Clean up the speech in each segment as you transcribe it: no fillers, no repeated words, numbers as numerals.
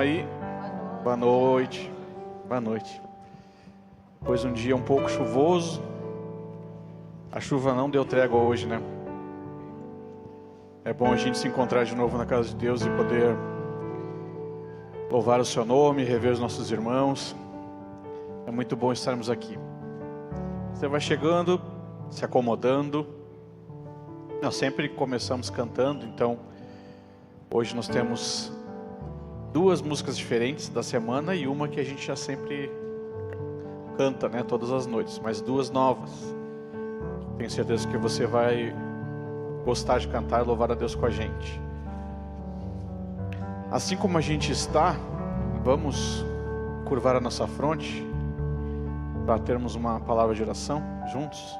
aí? Boa noite. Boa noite. Depois um dia um pouco chuvoso. A chuva não deu trégua hoje, né? É bom a gente se encontrar de novo na casa de Deus e poder louvar o seu nome, rever os nossos irmãos. É muito bom estarmos aqui. Você vai chegando, se acomodando. Nós sempre começamos cantando, então hoje nós temos 2 músicas diferentes da semana e uma que a gente já sempre canta, né, todas as noites, mas 2 novas. Tenho certeza que você vai gostar de cantar e louvar a Deus com a gente. Assim como a gente está, vamos curvar a nossa fronte para termos uma palavra de oração juntos.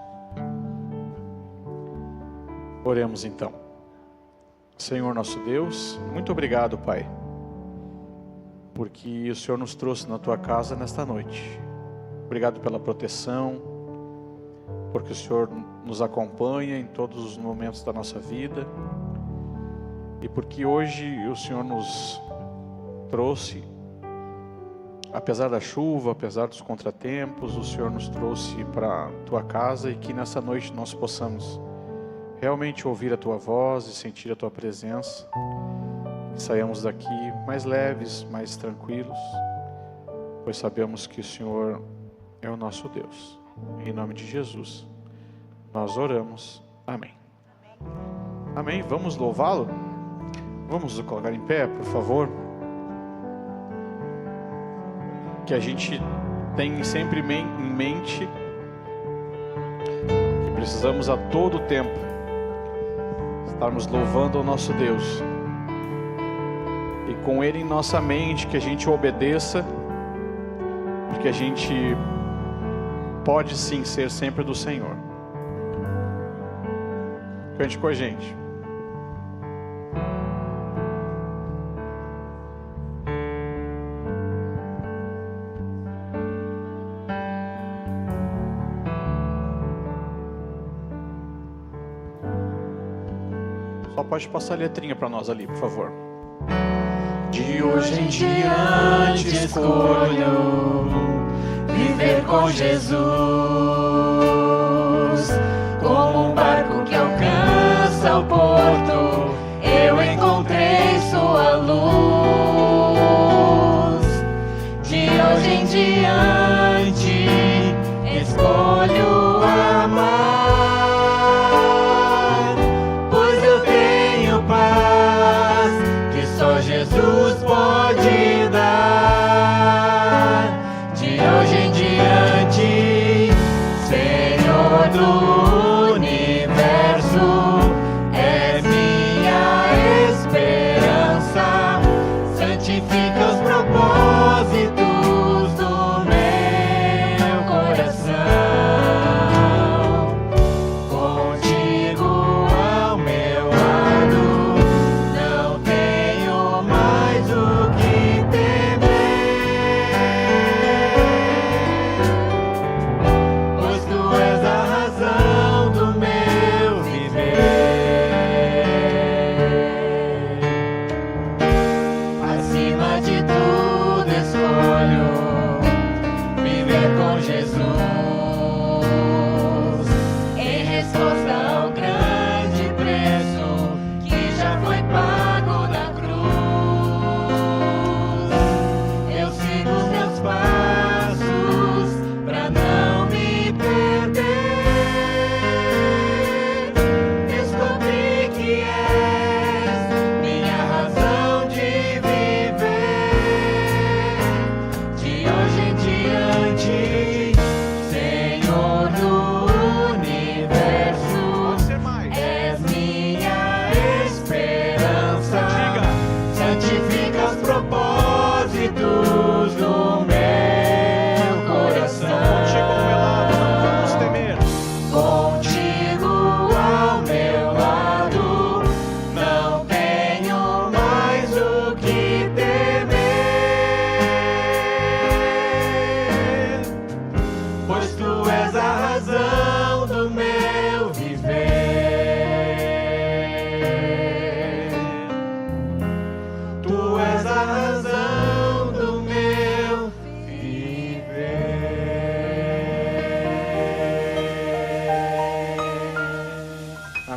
Oremos então. Senhor nosso Deus, muito obrigado, Pai, porque o Senhor nos trouxe na Tua casa nesta noite. Obrigado pela proteção, porque o Senhor nos acompanha em todos os momentos da nossa vida, e porque hoje o Senhor nos trouxe, apesar da chuva, apesar dos contratempos, o Senhor nos trouxe para a Tua casa, e que nessa noite nós possamos realmente ouvir a Tua voz e sentir a Tua presença. Que saiamos daqui mais leves, mais tranquilos, pois sabemos que o Senhor é o nosso Deus. Em nome de Jesus, nós oramos. Amém. Amém. Vamos louvá-lo? Vamos nos colocar em pé, por favor. Que a gente tenha sempre em mente que precisamos a todo tempo estarmos louvando ao nosso Deus, e com Ele em nossa mente, que a gente obedeça, porque a gente pode sim ser sempre do Senhor. Cante com a gente. Só pode passar a letrinha para nós ali, por favor. De hoje em diante escolho viver com Jesus, como um barco que alcança o porto, eu encontrei sua luz. De hoje em diante escolho amar, pois eu tenho paz que só Jesus pode dar. De hoje em diante, Senhor do universo, és minha esperança. Santifica os propósitos do meu coração. Contigo ao meu lado, não tenho mais o que temer, pois tu és a razão do meu viver. Acima de tudo escolho viver com Jesus, em resposta ao grande preço que já foi pago na cruz. Eu sigo os teus passos pra não me perder. Descobri que és minha razão de viver. De hoje em diante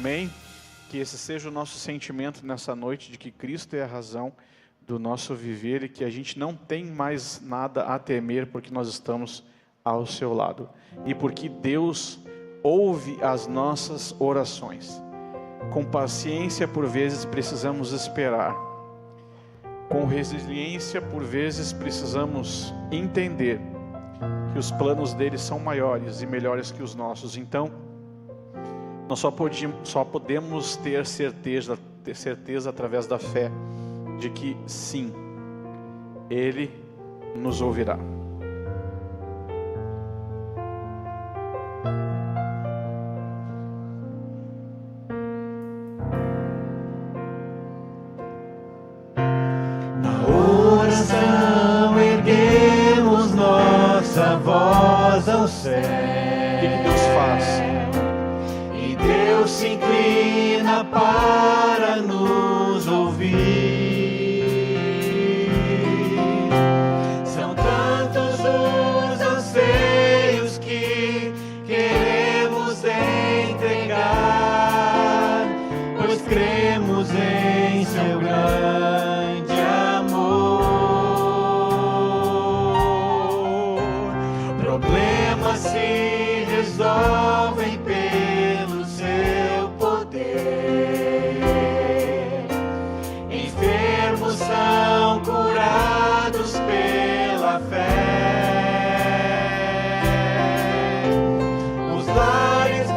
Amém? Que esse seja o nosso sentimento nessa noite, de que Cristo é a razão do nosso viver e que a gente não tem mais nada a temer porque nós estamos ao seu lado. E porque Deus ouve as nossas orações. Com paciência, por vezes, precisamos esperar. Com resiliência, por vezes, precisamos entender que os planos dele são maiores e melhores que os nossos. Então, nós só podemos ter certeza através da fé de que sim, ele nos ouvirá. Voz ao céu, O que Deus faz? E Deus se inclina para nos ouvir. São tantos os anseios que queremos entregar, pois cremos em seu grande amor. Se resolvem pelo seu poder. Enfermos são curados pela fé. Os lares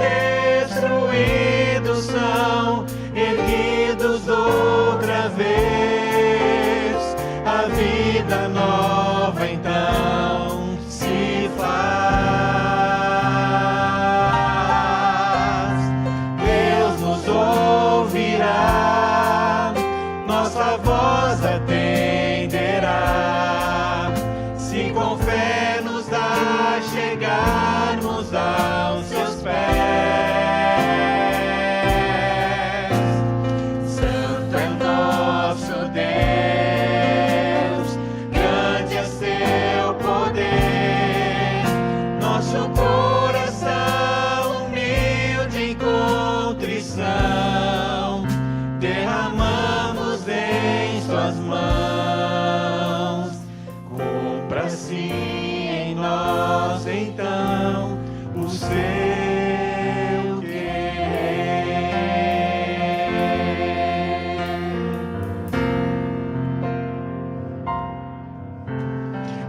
destruídos são erguidos outra vez. A vida nova então se faz. Nossa voz atenderá, se com fé nos dá chegarmos aos seus pés. Santo é nosso Deus, grande é seu poder, nosso coração humilde em contrição derramamos em suas mãos. Cumpra-se em nós então o seu querer.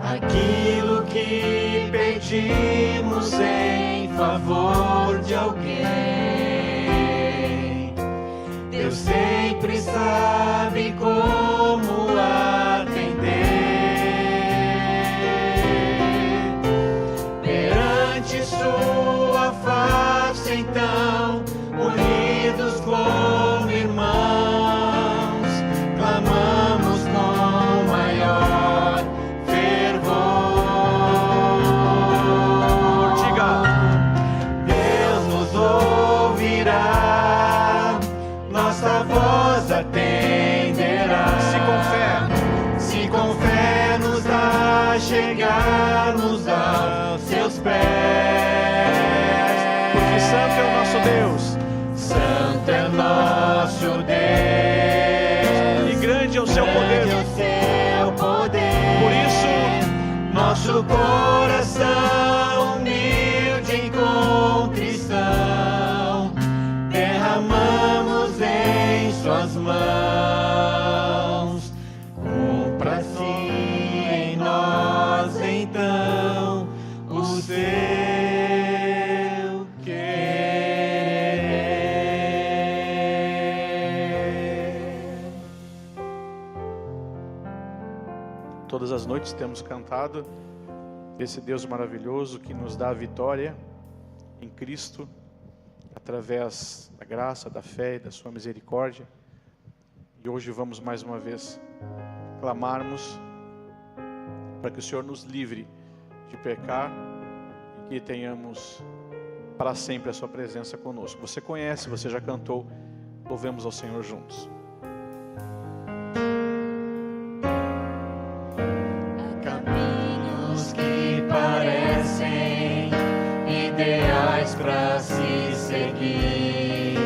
Aquilo que pedimos em favor de alguém, Deus sempre sabe como atender. Perante sua face, então, unidos como irmãos, clamamos com maior fervor. Diga: Deus nos ouvirá, nossa voz atenderá. Se com fé nos dá chegarmos aos seus pés. Porque santo é o nosso Deus. Santo é nosso Deus. E grande é o seu poder. Por isso, nosso coração humilde em contrição derramamos em suas mãos. Cumpra-se em nós então o seu querer. Todas as noites temos cantado esse Deus maravilhoso que nos dá a vitória em Cristo, através da graça, da fé e da sua misericórdia. E hoje vamos mais uma vez clamarmos para que o Senhor nos livre de pecar e que tenhamos para sempre a sua presença conosco. Você conhece, você já cantou, louvemos ao Senhor juntos. Há caminhos que parecem ideais para se seguir,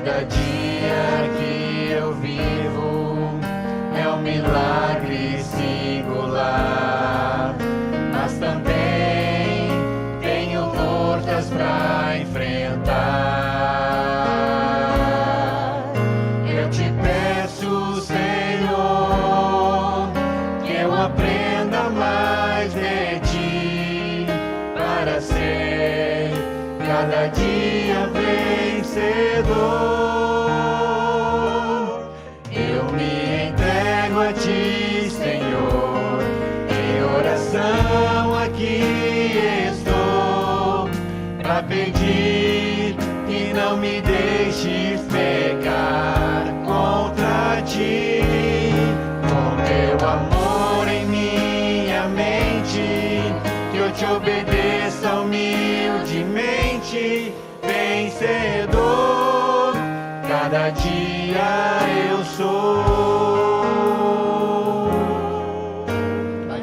Cada dia que eu vivo é um milagre singular, mas também tenho lutas pra enfrentar. Eu te peço, Senhor, que eu aprenda mais de ti, para ser cada dia vencedor. Eu me entrego a ti, Senhor, em oração aqui estou, pra pedir que não me deixes pecar contra ti. Com teu amor em minha mente, que eu te obedeça humildemente, vencedor, cada dia eu sou.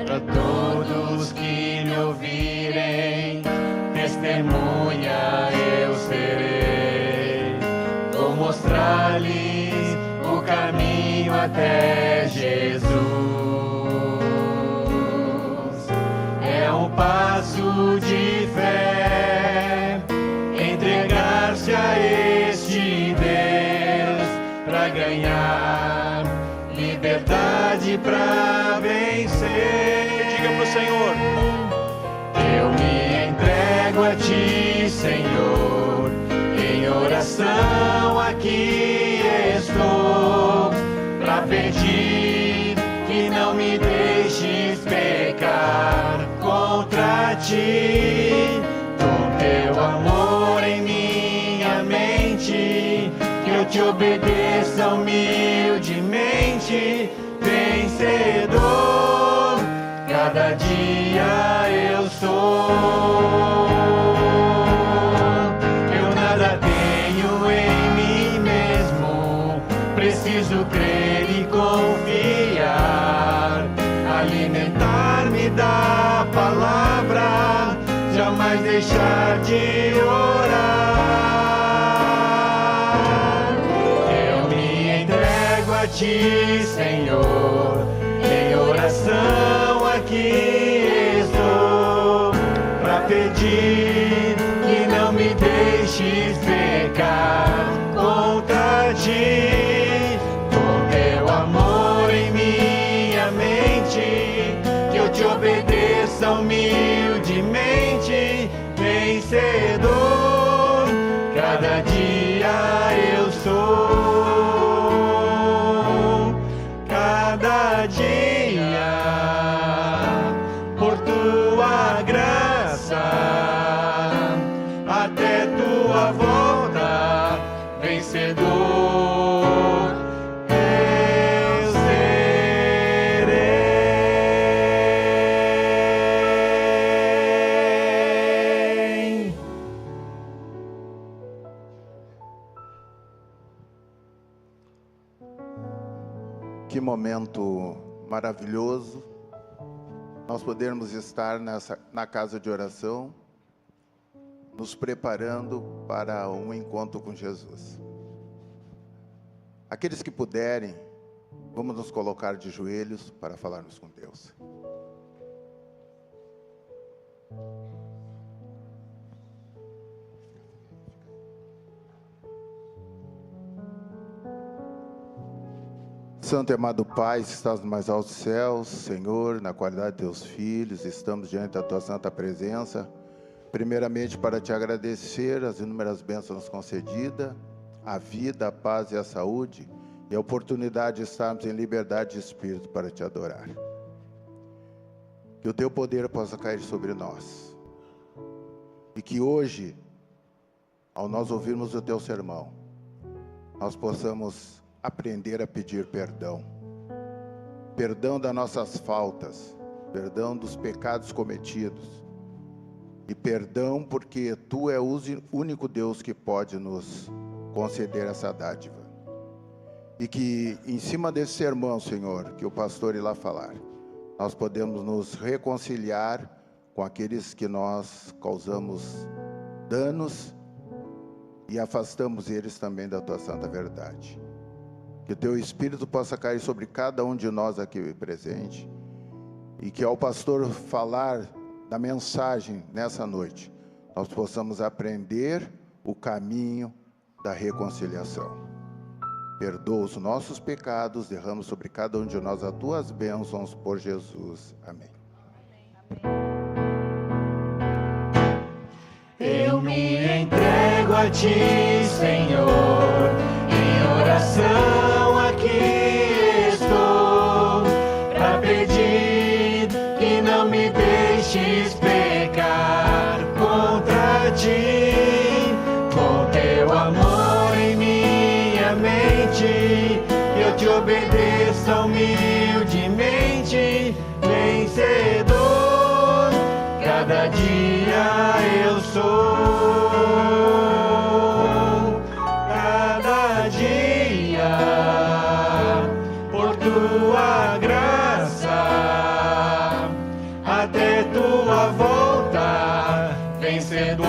Para todos que me ouvirem, testemunha eu serei. Vou mostrar-lhes o caminho até Jesus. É um passo de fé, entregar-se a este Deus, pra ganhar liberdade, pra vencer. Diga pro Senhor: eu me entrego a ti, Senhor, em oração aqui estou, pra pedir que não me deixes pecar contra ti. Com teu amor em minha mente, que eu te obedeça humildemente, vencedor, cada dia eu sou. Eu nada tenho em mim mesmo, preciso crer e confiar, alimentar-me da palavra, jamais deixar de orar. Eu me entrego a ti, Senhor, em oração aqui estou, pra pedir que não me deixes pecar contra ti. Com teu amor em minha mente, que eu te obedeça humildemente, vencedor, cada dia eu sou. Cada dia, por tua graça, até tua volta, vencedor eu serei. Que momento maravilhoso nós podermos estar na casa de oração, nos preparando para um encontro com Jesus. Aqueles que puderem, vamos nos colocar de joelhos para falarmos com Deus. Santo e amado Pai, que estás no mais altos céus, Senhor, na qualidade de teus filhos, estamos diante da tua santa presença, primeiramente para te agradecer as inúmeras bênçãos concedidas, a vida, a paz e a saúde, e a oportunidade de estarmos em liberdade de espírito para te adorar. Que o teu poder possa cair sobre nós, e que hoje, ao nós ouvirmos o teu sermão, nós possamos aprender a pedir perdão. Perdão das nossas faltas, perdão dos pecados cometidos, e perdão porque Tu é o único Deus que pode nos conceder essa dádiva. E que em cima desse sermão, Senhor, que o pastor irá falar, nós podemos nos reconciliar com aqueles que nós causamos danos, e afastamos eles também da tua santa verdade. Que o teu Espírito possa cair sobre cada um de nós aqui presente, e que ao pastor falar da mensagem nessa noite, nós possamos aprender o caminho da reconciliação. Perdoa os nossos pecados, derrama sobre cada um de nós as tuas bênçãos por Jesus. Amém. Eu me entrego a ti, Senhor, em oração aqui estou, para pedir que não me deixes pecar contra ti. Com teu amor em minha mente, eu te obedeço humildemente, vencedor, cada dia eu sou, cada dia, por tua graça, até tua volta, vencedor,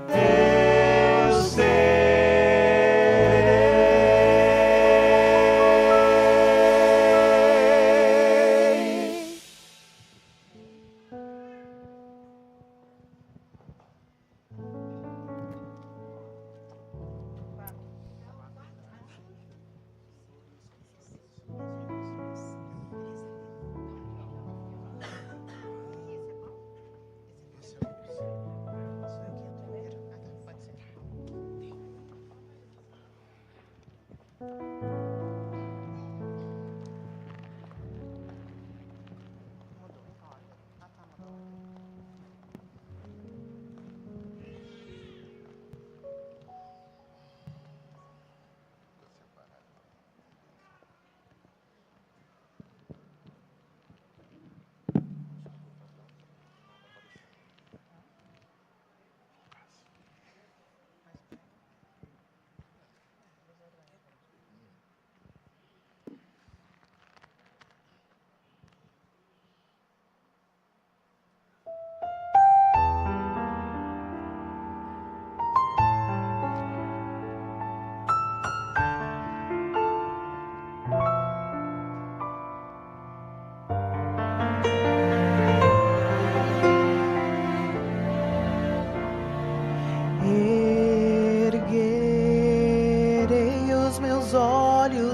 eu serei.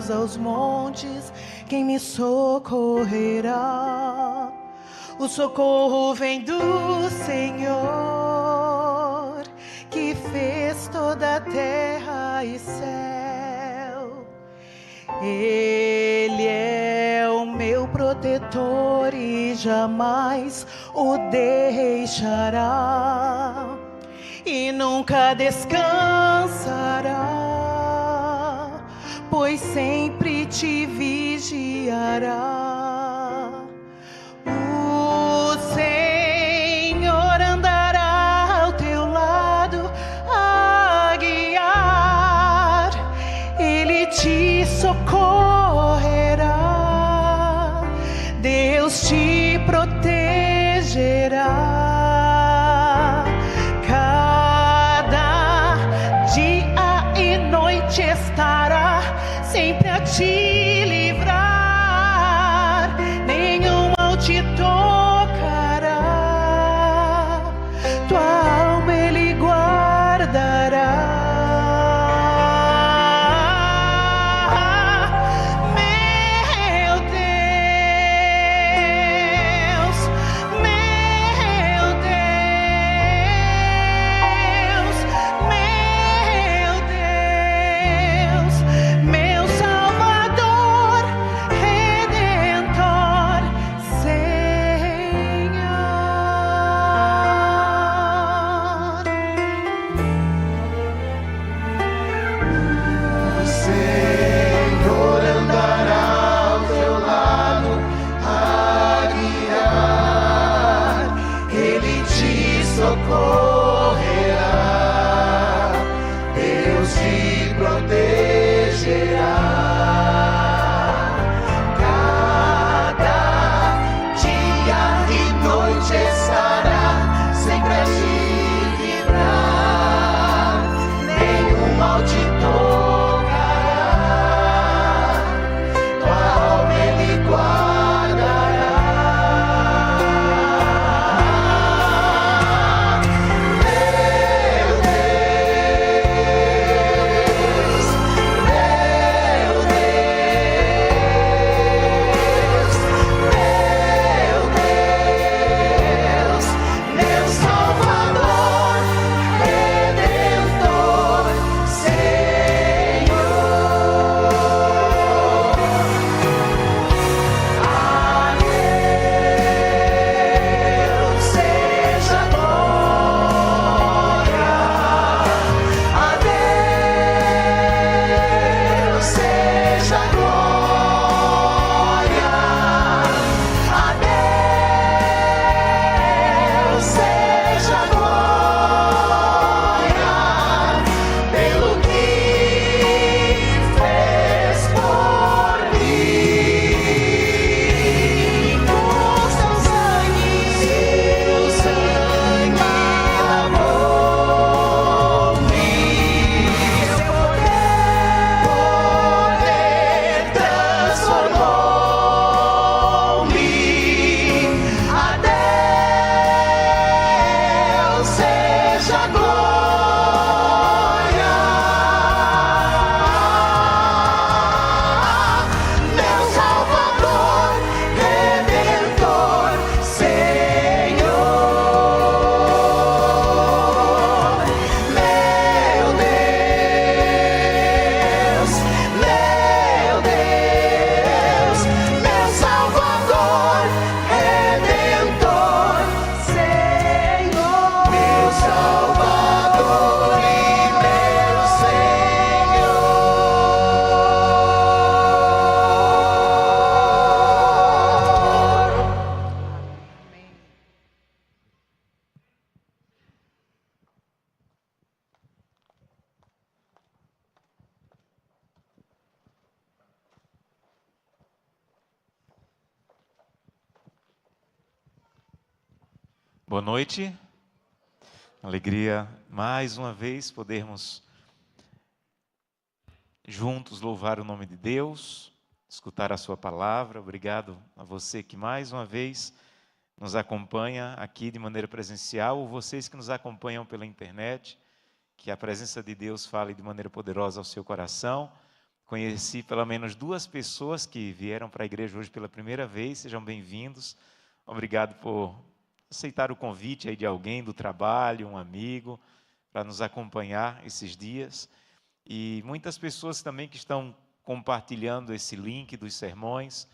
Aos montes, quem me socorrerá? O socorro vem do Senhor, que fez toda a terra e céu. Ele é o meu protetor e jamais o deixará, e nunca descansará, pois sempre te vigiará. O Senhor andará ao teu lado a guiar, Ele te socorrerá, Deus te protegerá. Estará sempre a te livrar, nenhum mal te tocará, tua alma Ele guardará. Meu Deus, meu Deus, meu Deus, meu Salvador, Redentor, Senhor. O Senhor andará ao teu lado a guiar, Ele te socorrerá, Deus te protegerá. Cada dia e noite estará sempre a te livrar, Boa noite, alegria mais uma vez podermos juntos louvar o nome de Deus, escutar a sua palavra. Obrigado a você que mais uma vez nos acompanha aqui de maneira presencial, ou vocês que nos acompanham pela internet, que a presença de Deus fale de maneira poderosa ao seu coração. Conheci pelo menos 2 pessoas que vieram para a igreja hoje pela primeira vez, sejam bem-vindos. Obrigado por aceitar o convite aí de alguém do trabalho, um amigo, para nos acompanhar esses dias. E muitas pessoas também que estão compartilhando esse link dos sermões.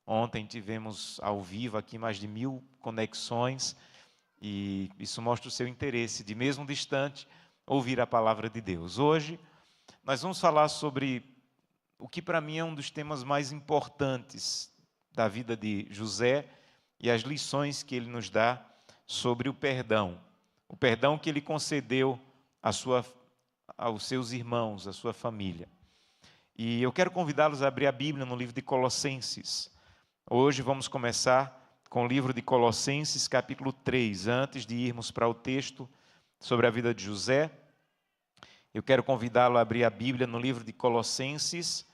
Ontem tivemos ao vivo aqui mais de 1000 conexões, e isso mostra o seu interesse de, mesmo distante, ouvir a palavra de Deus. Hoje nós vamos falar sobre o que para mim é um dos temas mais importantes da vida de José, e as lições que ele nos dá sobre o perdão que ele concedeu aos seus irmãos, à sua família. E eu quero convidá-los a abrir a Bíblia no livro de Colossenses. Hoje vamos começar com o livro de Colossenses, capítulo 3. Antes de irmos para o texto sobre a vida de José, eu quero convidá-lo a abrir a Bíblia no livro de Colossenses,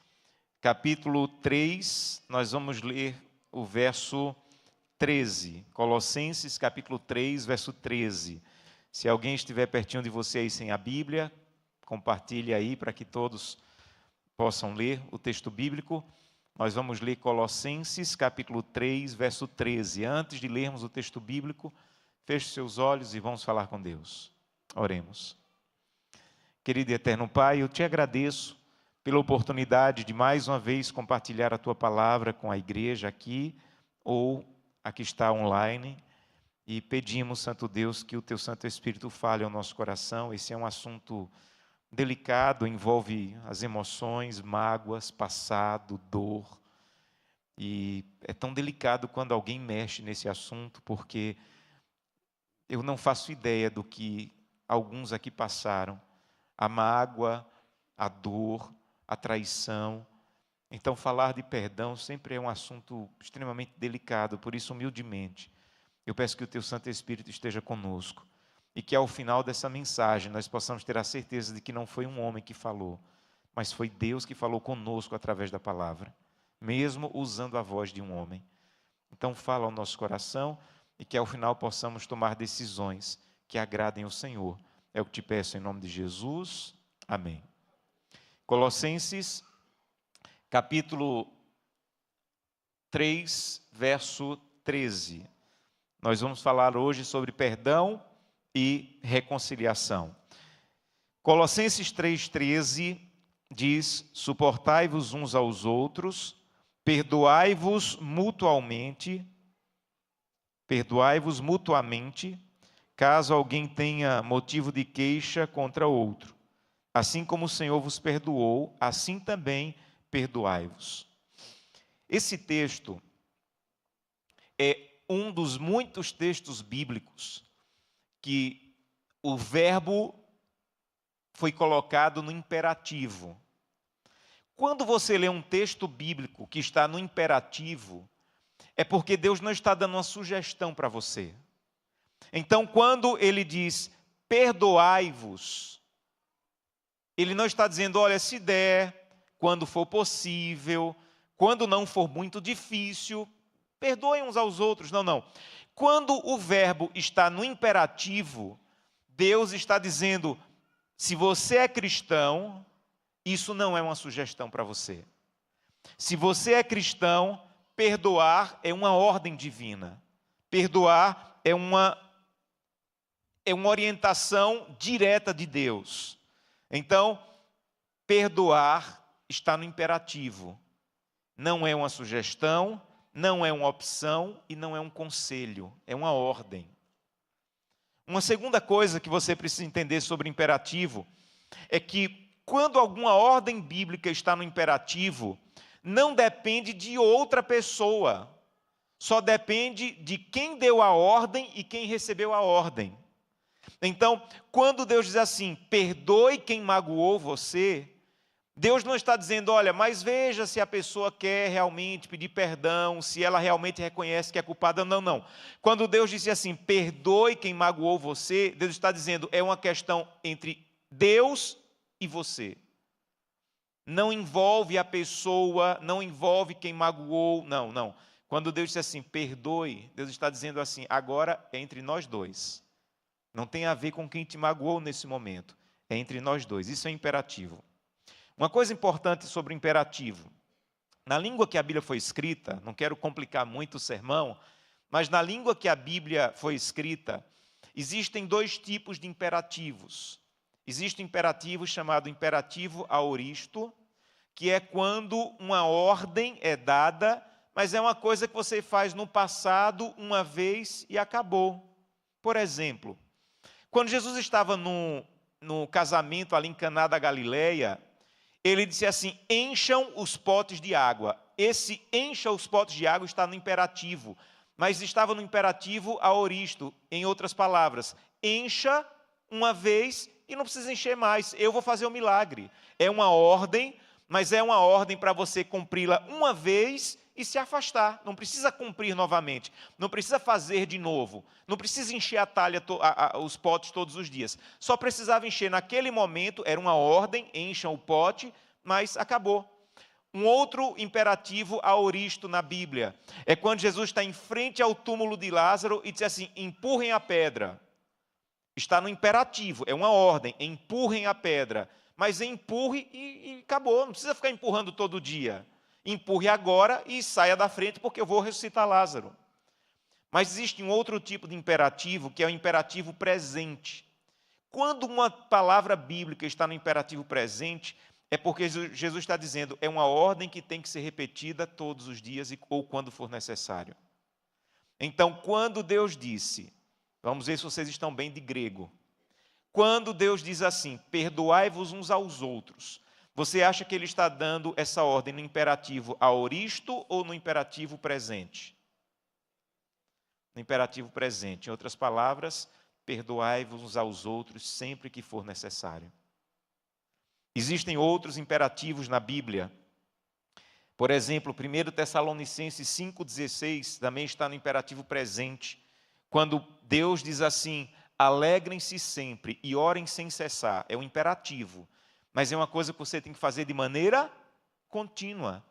capítulo 3. Nós vamos ler o verso 13, Colossenses capítulo 3, verso 13. Se alguém estiver pertinho de você aí sem a Bíblia, compartilhe aí para que todos possam ler o texto bíblico. Nós vamos ler Colossenses capítulo 3, verso 13. Antes de lermos o texto bíblico, feche seus olhos e vamos falar com Deus. Oremos. Querido e eterno Pai, eu te agradeço pela oportunidade de mais uma vez compartilhar a tua palavra com a igreja aqui, ou aqui está online, e pedimos, Santo Deus, que o teu Santo Espírito fale ao nosso coração. Esse é um assunto delicado, envolve as emoções, mágoas, passado, dor, e é tão delicado quando alguém mexe nesse assunto, porque eu não faço ideia do que alguns aqui passaram, a mágoa, a dor, a traição. Então, falar de perdão sempre é um assunto extremamente delicado. Por isso, humildemente, eu peço que o teu Santo Espírito esteja conosco e que ao final dessa mensagem nós possamos ter a certeza de que não foi um homem que falou, mas foi Deus que falou conosco através da palavra, mesmo usando a voz de um homem. Então, fala ao nosso coração e que ao final possamos tomar decisões que agradem ao Senhor. É o que te peço em nome de Jesus. Amém. Colossenses capítulo 3, verso 13. Nós vamos falar hoje sobre perdão e reconciliação. Colossenses 3,13 diz: suportai-vos uns aos outros, perdoai-vos mutuamente, caso alguém tenha motivo de queixa contra outro. Assim como o Senhor vos perdoou, assim também perdoai-vos. Esse texto é um dos muitos textos bíblicos que o verbo foi colocado no imperativo. Quando você lê um texto bíblico que está no imperativo, é porque Deus não está dando uma sugestão para você. Então, quando ele diz perdoai-vos, ele não está dizendo, olha, se der, quando for possível, quando não for muito difícil, perdoem uns aos outros. Não. Quando o verbo está no imperativo, Deus está dizendo, se você é cristão, isso não é uma sugestão para você. Se você é cristão, perdoar é uma ordem divina. Perdoar é uma orientação direta de Deus. Então, perdoar está no imperativo. Não é uma sugestão, não é uma opção e não é um conselho, é uma ordem. Uma segunda coisa que você precisa entender sobre imperativo é que quando alguma ordem bíblica está no imperativo, não depende de outra pessoa, só depende de quem deu a ordem e quem recebeu a ordem. Então, quando Deus diz assim, perdoe quem magoou você, Deus não está dizendo, olha, mas veja se a pessoa quer realmente pedir perdão, se ela realmente reconhece que é culpada. Não, não. Quando Deus disse assim, perdoe quem magoou você, Deus está dizendo, é uma questão entre Deus e você. Não envolve a pessoa, não envolve quem magoou, não, não. Quando Deus diz assim, perdoe, Deus está dizendo assim, agora é entre nós dois. Não tem a ver com quem te magoou nesse momento. É entre nós dois. Isso é imperativo. Uma coisa importante sobre o imperativo. Na língua que a Bíblia foi escrita, não quero complicar muito o sermão, mas na língua que a Bíblia foi escrita, existem dois tipos de imperativos. Existe um imperativo chamado imperativo aoristo, que é quando uma ordem é dada, mas é uma coisa que você faz no passado uma vez e acabou. Por exemplo, quando Jesus estava no casamento ali em Caná da Galileia, ele disse assim, encham os potes de água. Esse encha os potes de água está no imperativo, mas estava no imperativo aoristo. Em outras palavras, encha uma vez e não precisa encher mais. Eu vou fazer o milagre. É uma ordem, mas é uma ordem para você cumpri-la uma vez e se afastar. Não precisa cumprir novamente. Não precisa fazer de novo. Não precisa encher a talha, os potes todos os dias. Só precisava encher naquele momento, era uma ordem, encham o pote, mas acabou. Um outro imperativo aoristo na Bíblia é quando Jesus está em frente ao túmulo de Lázaro e diz assim, empurrem a pedra. Está no imperativo, é uma ordem, empurrem a pedra. Mas empurre e acabou, não precisa ficar empurrando todo dia. Empurre agora e saia da frente, porque eu vou ressuscitar Lázaro. Mas existe um outro tipo de imperativo, que é o imperativo presente. Quando uma palavra bíblica está no imperativo presente, é porque Jesus está dizendo, é uma ordem que tem que ser repetida todos os dias ou quando for necessário. Então, quando Deus disse, vamos ver se vocês estão bem de grego. Quando Deus diz assim, perdoai-vos uns aos outros, você acha que ele está dando essa ordem no imperativo aoristo ou no imperativo presente? No imperativo presente. Em outras palavras, perdoai-vos uns aos outros sempre que for necessário. Existem outros imperativos na Bíblia. Por exemplo, 1 Tessalonicenses 5,16 também está no imperativo presente. Quando Deus diz assim, alegrem-se sempre e orem sem cessar. É um imperativo. Mas é uma coisa que você tem que fazer de maneira contínua.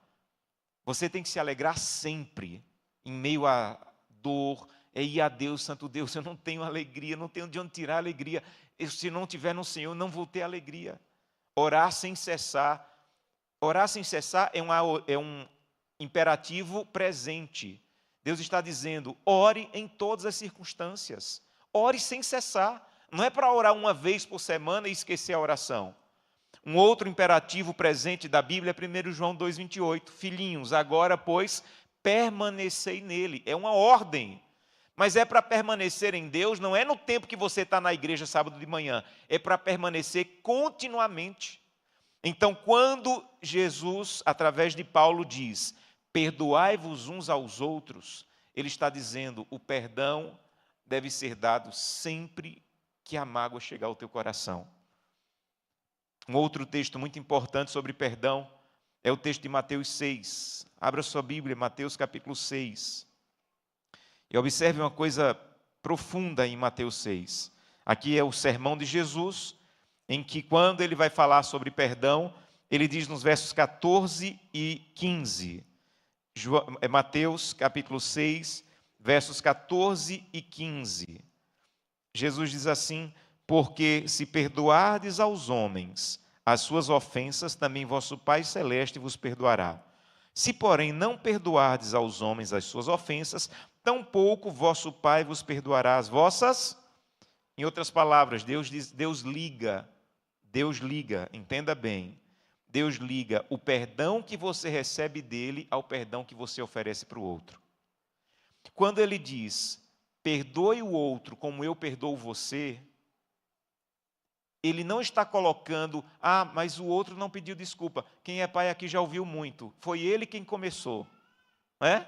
Você tem que se alegrar sempre, em meio à dor. E a Deus, Santo Deus, eu não tenho alegria, não tenho de onde tirar alegria. Se não tiver no Senhor, não vou ter alegria. Orar sem cessar. Orar sem cessar é um imperativo presente. Deus está dizendo, ore em todas as circunstâncias. Ore sem cessar. Não é para orar uma vez por semana e esquecer a oração. Um outro imperativo presente da Bíblia é 1 João 2,28. Filhinhos, agora, pois, permanecei nele. É uma ordem. Mas é para permanecer em Deus, não é no tempo que você está na igreja sábado de manhã. É para permanecer continuamente. Então, quando Jesus, através de Paulo, diz, perdoai-vos uns aos outros, ele está dizendo, o perdão deve ser dado sempre que a mágoa chegar ao teu coração. Um outro texto muito importante sobre perdão é o texto de Mateus 6. Abra sua Bíblia, Mateus capítulo 6. E observe uma coisa profunda em Mateus 6. Aqui é o sermão de Jesus, em que quando ele vai falar sobre perdão, ele diz nos versos 14 e 15. Mateus capítulo 6, versos 14 e 15. Jesus diz assim, porque se perdoardes aos homens as suas ofensas, também vosso Pai Celeste vos perdoará. Se, porém, não perdoardes aos homens as suas ofensas, tampouco vosso Pai vos perdoará as vossas. Em outras palavras, Deus liga, entenda bem, Deus liga o perdão que você recebe dele ao perdão que você oferece para o outro. Quando ele diz, perdoe o outro como eu perdoo você, ele não está colocando, mas o outro não pediu desculpa. Quem é pai aqui já ouviu muito. Foi ele quem começou. Não é?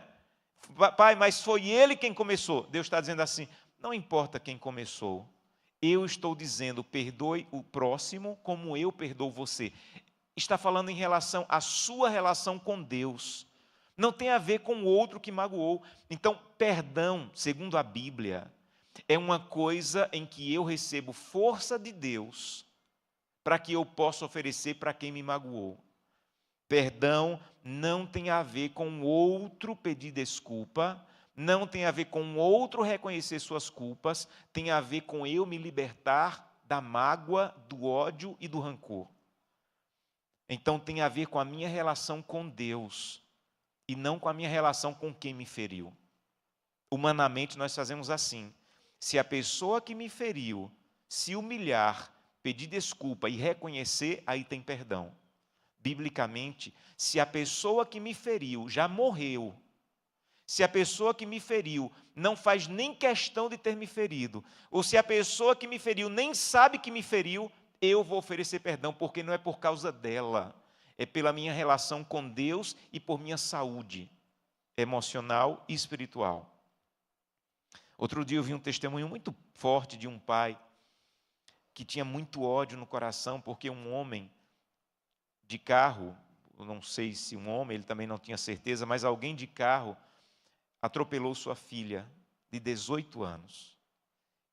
Pai, mas foi ele quem começou. Deus está dizendo assim, não importa quem começou. Eu estou dizendo, perdoe o próximo como eu perdoo você. está falando em relação à sua relação com Deus. Não tem a ver com o outro que magoou. Então, perdão, segundo a Bíblia, é uma coisa em que eu recebo força de Deus para que eu possa oferecer para quem me magoou. Perdão não tem a ver com o outro pedir desculpa, não tem a ver com o outro reconhecer suas culpas, tem a ver com eu me libertar da mágoa, do ódio e do rancor. Então tem a ver com a minha relação com Deus e não com a minha relação com quem me feriu. Humanamente nós fazemos assim. Se a pessoa que me feriu se humilhar, pedir desculpa e reconhecer, aí tem perdão. Biblicamente, se a pessoa que me feriu já morreu, se a pessoa que me feriu não faz nem questão de ter me ferido, ou se a pessoa que me feriu nem sabe que me feriu, eu vou oferecer perdão, porque não é por causa dela, é pela minha relação com Deus e por minha saúde emocional e espiritual. Outro dia eu vi um testemunho muito forte de um pai que tinha muito ódio no coração, porque um homem de carro, eu não sei se um homem, ele também não tinha certeza, mas alguém de carro atropelou sua filha de 18 anos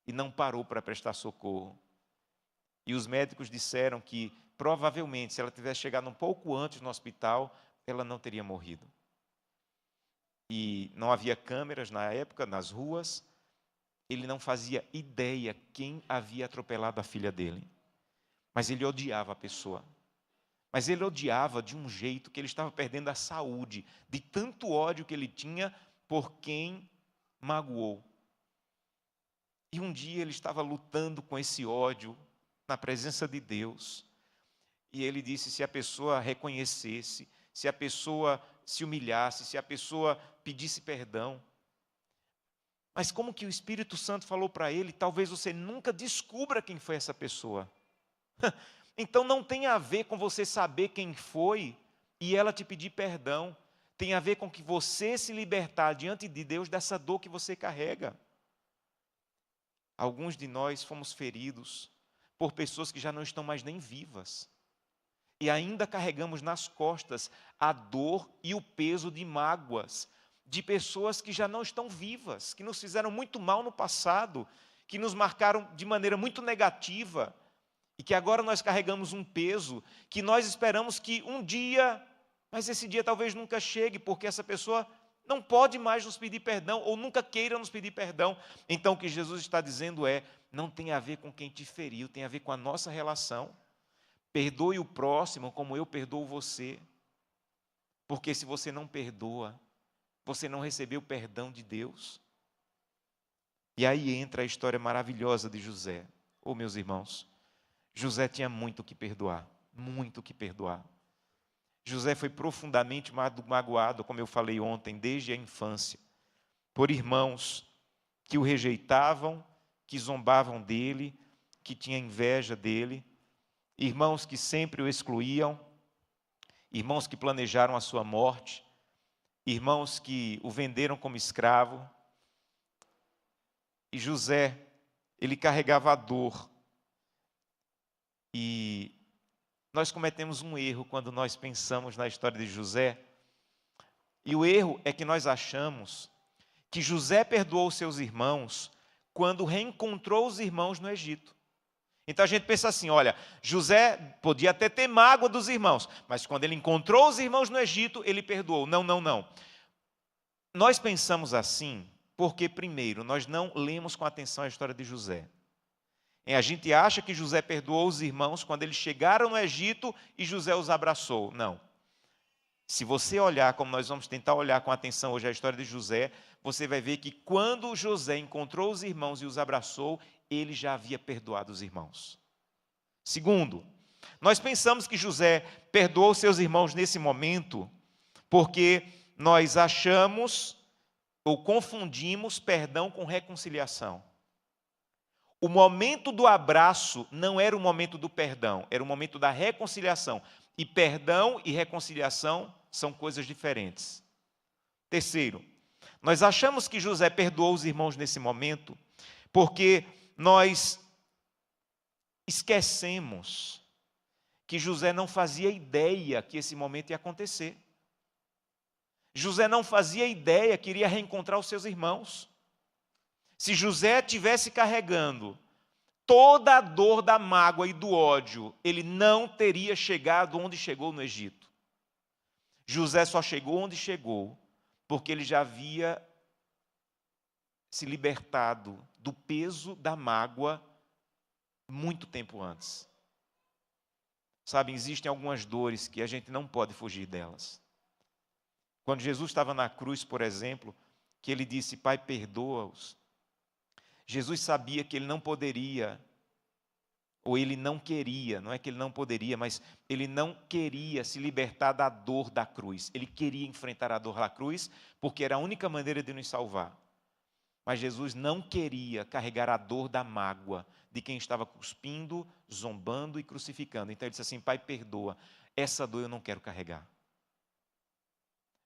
e não parou para prestar socorro. E os médicos disseram que, provavelmente, se ela tivesse chegado um pouco antes no hospital, ela não teria morrido. E não havia câmeras na época, nas ruas. Ele não fazia ideia quem havia atropelado a filha dele. Mas ele odiava a pessoa. Mas ele odiava de um jeito que ele estava perdendo a saúde, de tanto ódio que ele tinha por quem magoou. E um dia ele estava lutando com esse ódio na presença de Deus. E ele disse, se a pessoa reconhecesse, se a pessoa se humilhasse, se a pessoa pedisse perdão. Mas como que o Espírito Santo falou para ele, talvez você nunca descubra quem foi essa pessoa. Então não tem a ver com você saber quem foi e ela te pedir perdão. Tem a ver com que você se libertar diante de Deus dessa dor que você carrega. Alguns de nós fomos feridos por pessoas que já não estão mais nem vivas. E ainda carregamos nas costas a dor e o peso de mágoas de pessoas que já não estão vivas, que nos fizeram muito mal no passado, que nos marcaram de maneira muito negativa, e que agora nós carregamos um peso que nós esperamos que um dia, mas esse dia talvez nunca chegue, porque essa pessoa não pode mais nos pedir perdão, ou nunca queira nos pedir perdão. Então o que Jesus está dizendo é, não tem a ver com quem te feriu, tem a ver com a nossa relação. Perdoe o próximo como eu perdoo você. Porque se você não perdoa, você não recebeu o perdão de Deus. E aí entra a história maravilhosa de José. Oh, meus irmãos, José tinha muito que perdoar, muito que perdoar. José foi profundamente magoado, como eu falei ontem, desde a infância, por irmãos que o rejeitavam, que zombavam dele, que tinham inveja dele, irmãos que sempre o excluíam, irmãos que planejaram a sua morte, irmãos que o venderam como escravo. E José, ele carregava a dor. E nós cometemos um erro quando nós pensamos na história de José. E o erro é que nós achamos que José perdoou seus irmãos quando reencontrou os irmãos no Egito. Então a gente pensa assim, olha, José podia até ter mágoa dos irmãos, mas quando ele encontrou os irmãos no Egito, ele perdoou. Não, não, não. Nós pensamos assim porque, primeiro, nós não lemos com atenção a história de José. A gente acha que José perdoou os irmãos quando eles chegaram no Egito e José os abraçou. Não. Se você olhar, como nós vamos tentar olhar com atenção hoje a história de José, você vai ver que quando José encontrou os irmãos e os abraçou, ele já havia perdoado os irmãos. Segundo, nós pensamos que José perdoou seus irmãos nesse momento porque nós achamos ou confundimos perdão com reconciliação. O momento do abraço não era o momento do perdão, era o momento da reconciliação. E perdão e reconciliação são coisas diferentes. Terceiro, nós achamos que José perdoou os irmãos nesse momento porque nós esquecemos que José não fazia ideia que esse momento ia acontecer. José não fazia ideia que iria reencontrar os seus irmãos. Se José tivesse carregando toda a dor da mágoa e do ódio, ele não teria chegado onde chegou no Egito. José só chegou onde chegou porque ele já havia se libertado do peso da mágoa muito tempo antes. Sabe, existem algumas dores que a gente não pode fugir delas. Quando Jesus estava na cruz, por exemplo, que ele disse, Pai, perdoa-os. Jesus sabia que ele não poderia, ou ele não queria, não é que ele não poderia, mas ele não queria se libertar da dor da cruz. Ele queria enfrentar a dor da cruz, porque era a única maneira de nos salvar. Mas Jesus não queria carregar a dor da mágoa de quem estava cuspindo, zombando e crucificando. Então ele disse assim, Pai, perdoa, essa dor eu não quero carregar.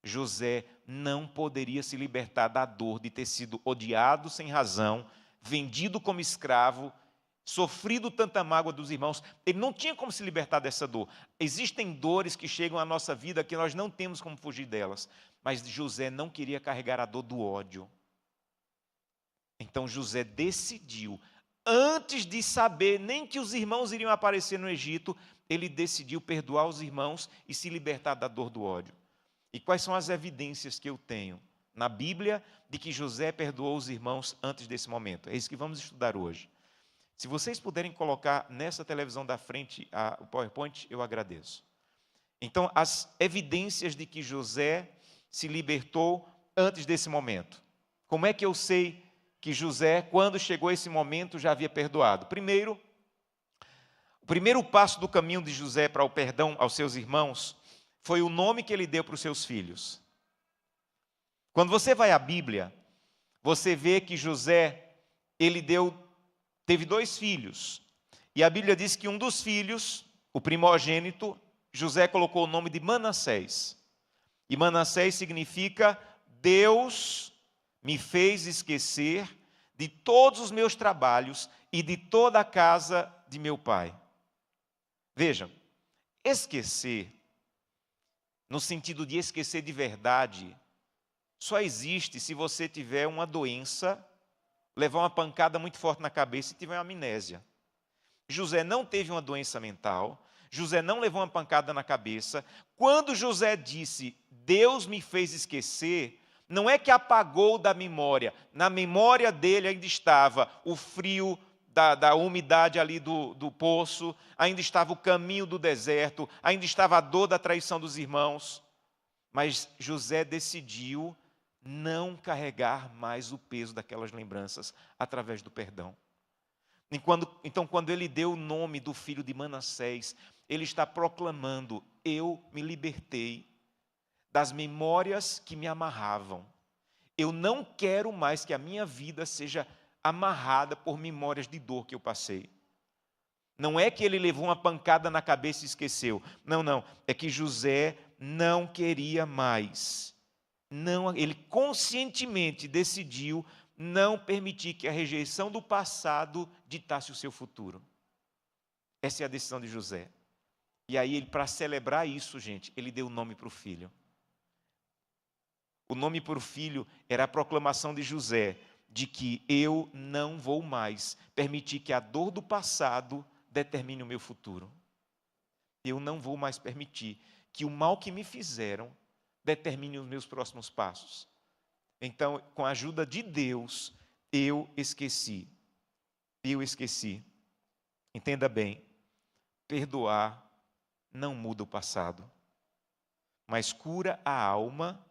José não poderia se libertar da dor de ter sido odiado sem razão, vendido como escravo, sofrido tanta mágoa dos irmãos. Ele não tinha como se libertar dessa dor. Existem dores que chegam à nossa vida que nós não temos como fugir delas. Mas José não queria carregar a dor do ódio. Então José decidiu, antes de saber nem que os irmãos iriam aparecer no Egito, ele decidiu perdoar os irmãos e se libertar da dor do ódio. E quais são as evidências que eu tenho na Bíblia de que José perdoou os irmãos antes desse momento? É isso que vamos estudar hoje. Se vocês puderem colocar nessa televisão da frente o PowerPoint, eu agradeço. Então, as evidências de que José se libertou antes desse momento. Como é que eu sei que José, quando chegou esse momento, já havia perdoado? Primeiro, o primeiro passo do caminho de José para o perdão aos seus irmãos foi o nome que ele deu para os seus filhos. Quando você vai à Bíblia, você vê que José, teve 2 filhos. E a Bíblia diz que um dos filhos, o primogênito, José colocou o nome de Manassés. E Manassés significa Deus me fez esquecer de todos os meus trabalhos e de toda a casa de meu pai. Vejam, esquecer, no sentido de esquecer de verdade, só existe se você tiver uma doença, levar uma pancada muito forte na cabeça e tiver uma amnésia. José não teve uma doença mental, José não levou uma pancada na cabeça. Quando José disse, Deus me fez esquecer, não é que apagou da memória. Na memória dele ainda estava o frio da umidade ali do poço, ainda estava o caminho do deserto, ainda estava a dor da traição dos irmãos. Mas José decidiu não carregar mais o peso daquelas lembranças através do perdão. Então, quando ele deu o nome do filho de Manassés, ele está proclamando, eu me libertei das memórias que me amarravam. Eu não quero mais que a minha vida seja amarrada por memórias de dor que eu passei. Não é que ele levou uma pancada na cabeça e esqueceu. Não. É que José não queria mais. Não, ele conscientemente decidiu não permitir que a rejeição do passado ditasse o seu futuro. Essa é a decisão de José. E aí, para celebrar isso, gente, ele deu o nome para o filho. O nome para o filho era a proclamação de José, de que eu não vou mais permitir que a dor do passado determine o meu futuro. Eu não vou mais permitir que o mal que me fizeram determine os meus próximos passos. Então, com a ajuda de Deus, eu esqueci. Entenda bem, perdoar não muda o passado, mas cura a alma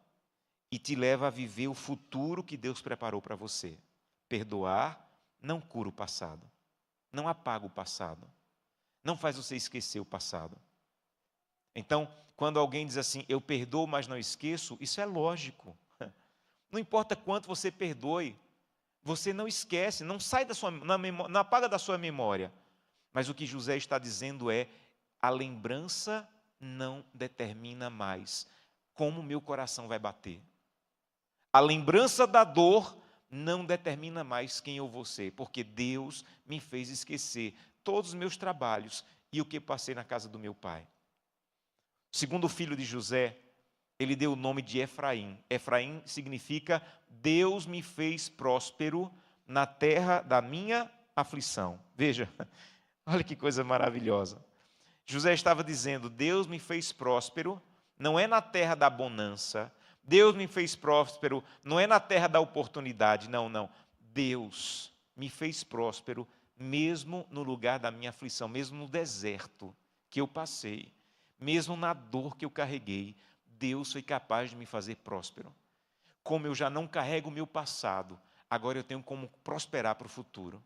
e te leva a viver o futuro que Deus preparou para você. Perdoar não cura o passado, não apaga o passado, não faz você esquecer o passado. Então, quando alguém diz assim, eu perdoo, mas não esqueço, isso é lógico. Não importa quanto você perdoe, você não esquece, não sai não apaga da sua memória. Mas o que José está dizendo é, a lembrança não determina mais como o meu coração vai bater. A lembrança da dor não determina mais quem eu vou ser, porque Deus me fez esquecer todos os meus trabalhos e o que passei na casa do meu pai. O segundo filho de José, ele deu o nome de Efraim. Efraim significa Deus me fez próspero na terra da minha aflição. Veja, olha que coisa maravilhosa. José estava dizendo, Deus me fez próspero, não é na terra da bonança. Deus me fez próspero, não é na terra da oportunidade, não. Deus me fez próspero, mesmo no lugar da minha aflição, mesmo no deserto que eu passei, mesmo na dor que eu carreguei, Deus foi capaz de me fazer próspero. Como eu já não carrego o meu passado, agora eu tenho como prosperar para o futuro.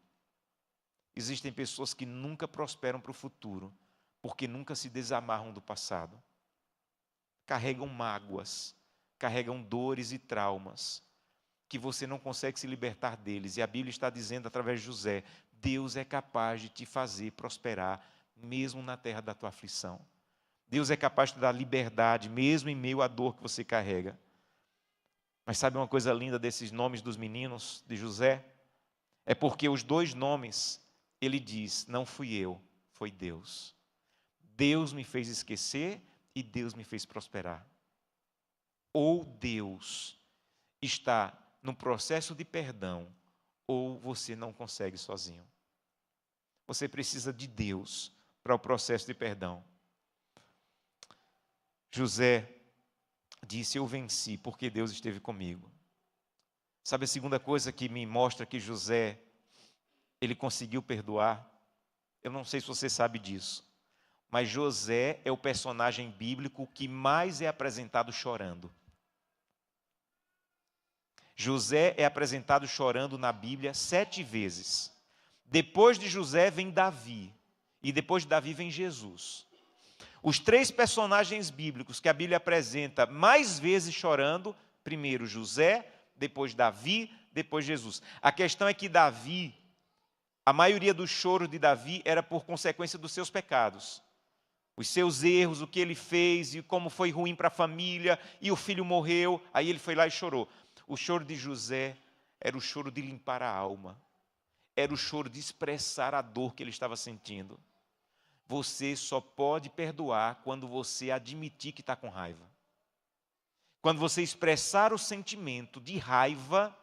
Existem pessoas que nunca prosperam para o futuro, porque nunca se desamarram do passado. Carregam mágoas, carregam dores e traumas, que você não consegue se libertar deles. E a Bíblia está dizendo através de José, Deus é capaz de te fazer prosperar, mesmo na terra da tua aflição. Deus é capaz de te dar liberdade, mesmo em meio à dor que você carrega. Mas sabe uma coisa linda desses nomes dos meninos de José? É porque os dois nomes, ele diz, não fui eu, foi Deus. Deus me fez esquecer e Deus me fez prosperar. Ou Deus está no processo de perdão, ou você não consegue sozinho. Você precisa de Deus para o processo de perdão. José disse, eu venci porque Deus esteve comigo. Sabe a segunda coisa que me mostra que José, ele conseguiu perdoar? Eu não sei se você sabe disso, mas José é o personagem bíblico que mais é apresentado chorando. José é apresentado chorando na Bíblia 7 vezes. Depois de José vem Davi, e depois de Davi vem Jesus. Os 3 personagens bíblicos que a Bíblia apresenta mais vezes chorando, primeiro José, depois Davi, depois Jesus. A questão é que Davi, a maioria dos choros de Davi era por consequência dos seus pecados. Os seus erros, o que ele fez, e como foi ruim para a família, e o filho morreu, aí ele foi lá e chorou. O choro de José era o choro de limpar a alma. Era o choro de expressar a dor que ele estava sentindo. Você só pode perdoar quando você admitir que está com raiva. Quando você expressar o sentimento de raiva,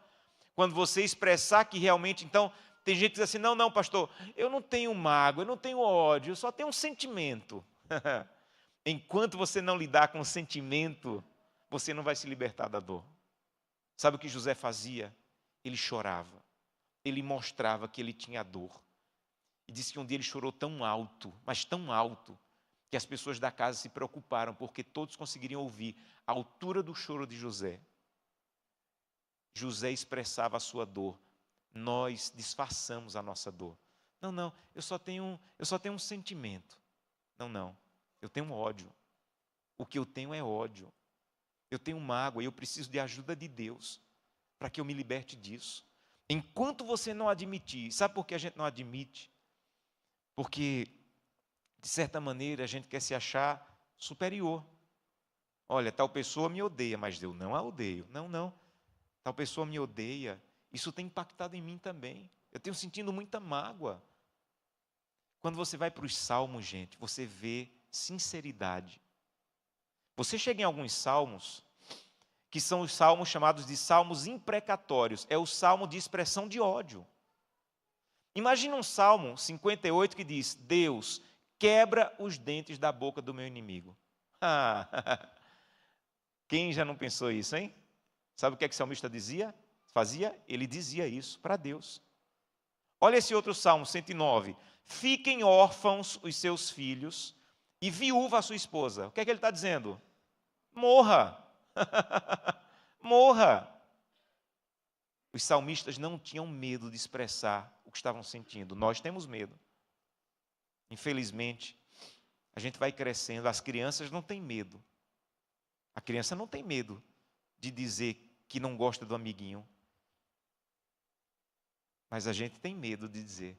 quando você expressar que realmente, então, tem gente que diz assim, não, pastor, eu não tenho mágoa, eu não tenho ódio, eu só tenho um sentimento. Enquanto você não lidar com o sentimento, você não vai se libertar da dor. Sabe o que José fazia? Ele chorava. Ele mostrava que ele tinha dor. E disse que um dia ele chorou tão alto, mas tão alto, que as pessoas da casa se preocuparam, porque todos conseguiriam ouvir a altura do choro de José. José expressava a sua dor. Nós disfarçamos a nossa dor. Não, eu só tenho um sentimento. Não, eu tenho ódio. O que eu tenho é ódio. Eu tenho mágoa e eu preciso de ajuda de Deus para que eu me liberte disso. Enquanto você não admitir, sabe por que a gente não admite? Porque, de certa maneira, a gente quer se achar superior. Olha, tal pessoa me odeia, mas eu não a odeio. Não, tal pessoa me odeia, isso tem impactado em mim também. Eu tenho sentido muita mágoa. Quando você vai para os salmos, gente, você vê sinceridade. Você chega em alguns salmos, que são os salmos chamados de salmos imprecatórios. É o salmo de expressão de ódio. Imagina um salmo 58 que diz, Deus, quebra os dentes da boca do meu inimigo. Quem já não pensou isso, hein? Sabe o que o salmista fazia? Ele dizia isso para Deus. Olha esse outro salmo, 109. Fiquem órfãos os seus filhos e viúva a sua esposa. O que é que ele está dizendo? Morra. Morra. Os salmistas não tinham medo de expressar o que estavam sentindo. Nós temos medo. Infelizmente, a gente vai crescendo. As crianças não têm medo. A criança não tem medo de dizer que não gosta do amiguinho. Mas a gente tem medo de dizer.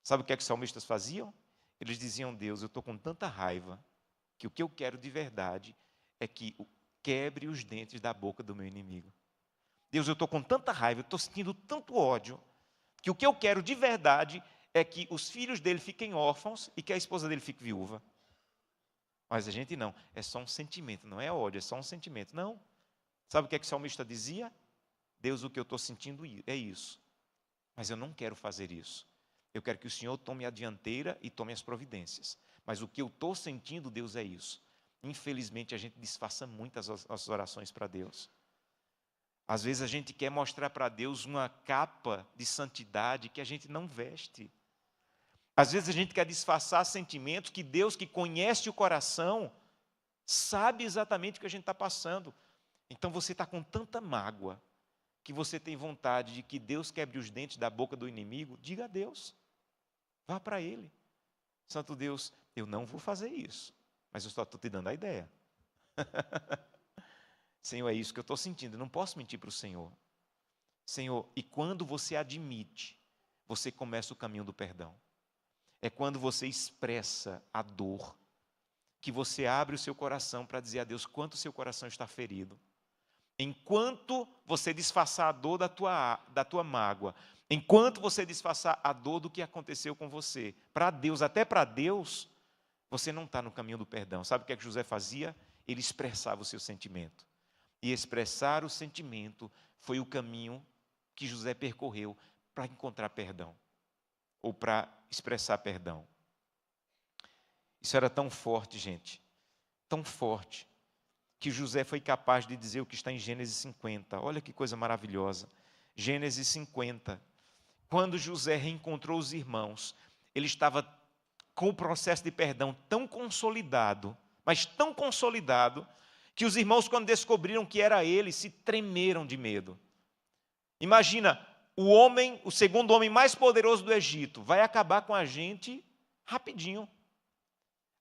Sabe o que é que os salmistas faziam? Eles diziam, Deus, eu estou com tanta raiva, que o que eu quero de verdade é que quebre os dentes da boca do meu inimigo. Deus, eu estou com tanta raiva, eu estou sentindo tanto ódio, que o que eu quero de verdade é que os filhos dele fiquem órfãos e que a esposa dele fique viúva. Mas a gente não, é só um sentimento, não é ódio, é só um sentimento. Não. Sabe o que é que o salmista dizia? Deus, o que eu estou sentindo é isso. Mas eu não quero fazer isso. Eu quero que o Senhor tome a dianteira e tome as providências. Mas o que eu estou sentindo, Deus, é isso. Infelizmente, a gente disfarça muito as nossas orações para Deus. Às vezes a gente quer mostrar para Deus uma capa de santidade que a gente não veste. Às vezes a gente quer disfarçar sentimentos que Deus, que conhece o coração, sabe exatamente o que a gente está passando. Então você está com tanta mágoa que você tem vontade de que Deus quebre os dentes da boca do inimigo. Diga a Deus, vá para Ele. Santo Deus, eu não vou fazer isso, mas eu só estou te dando a ideia. Senhor, é isso que eu estou sentindo, eu não posso mentir para o Senhor. Senhor, e quando você admite, você começa o caminho do perdão. É quando você expressa a dor, que você abre o seu coração para dizer a Deus quanto o seu coração está ferido. Enquanto você disfarçar a dor da tua mágoa, enquanto você disfarçar a dor do que aconteceu com você, para Deus, até para Deus, você não está no caminho do perdão. Sabe o que é que José fazia? Ele expressava o seu sentimento. E expressar o sentimento foi o caminho que José percorreu para encontrar perdão, ou para expressar perdão. Isso era tão forte, gente, tão forte, que José foi capaz de dizer o que está em Gênesis 50. Olha que coisa maravilhosa. Gênesis 50. Quando José reencontrou os irmãos, ele estava com o processo de perdão tão consolidado, mas tão consolidado, que os irmãos, quando descobriram que era ele, se tremeram de medo. Imagina, o segundo homem mais poderoso do Egito, vai acabar com a gente rapidinho.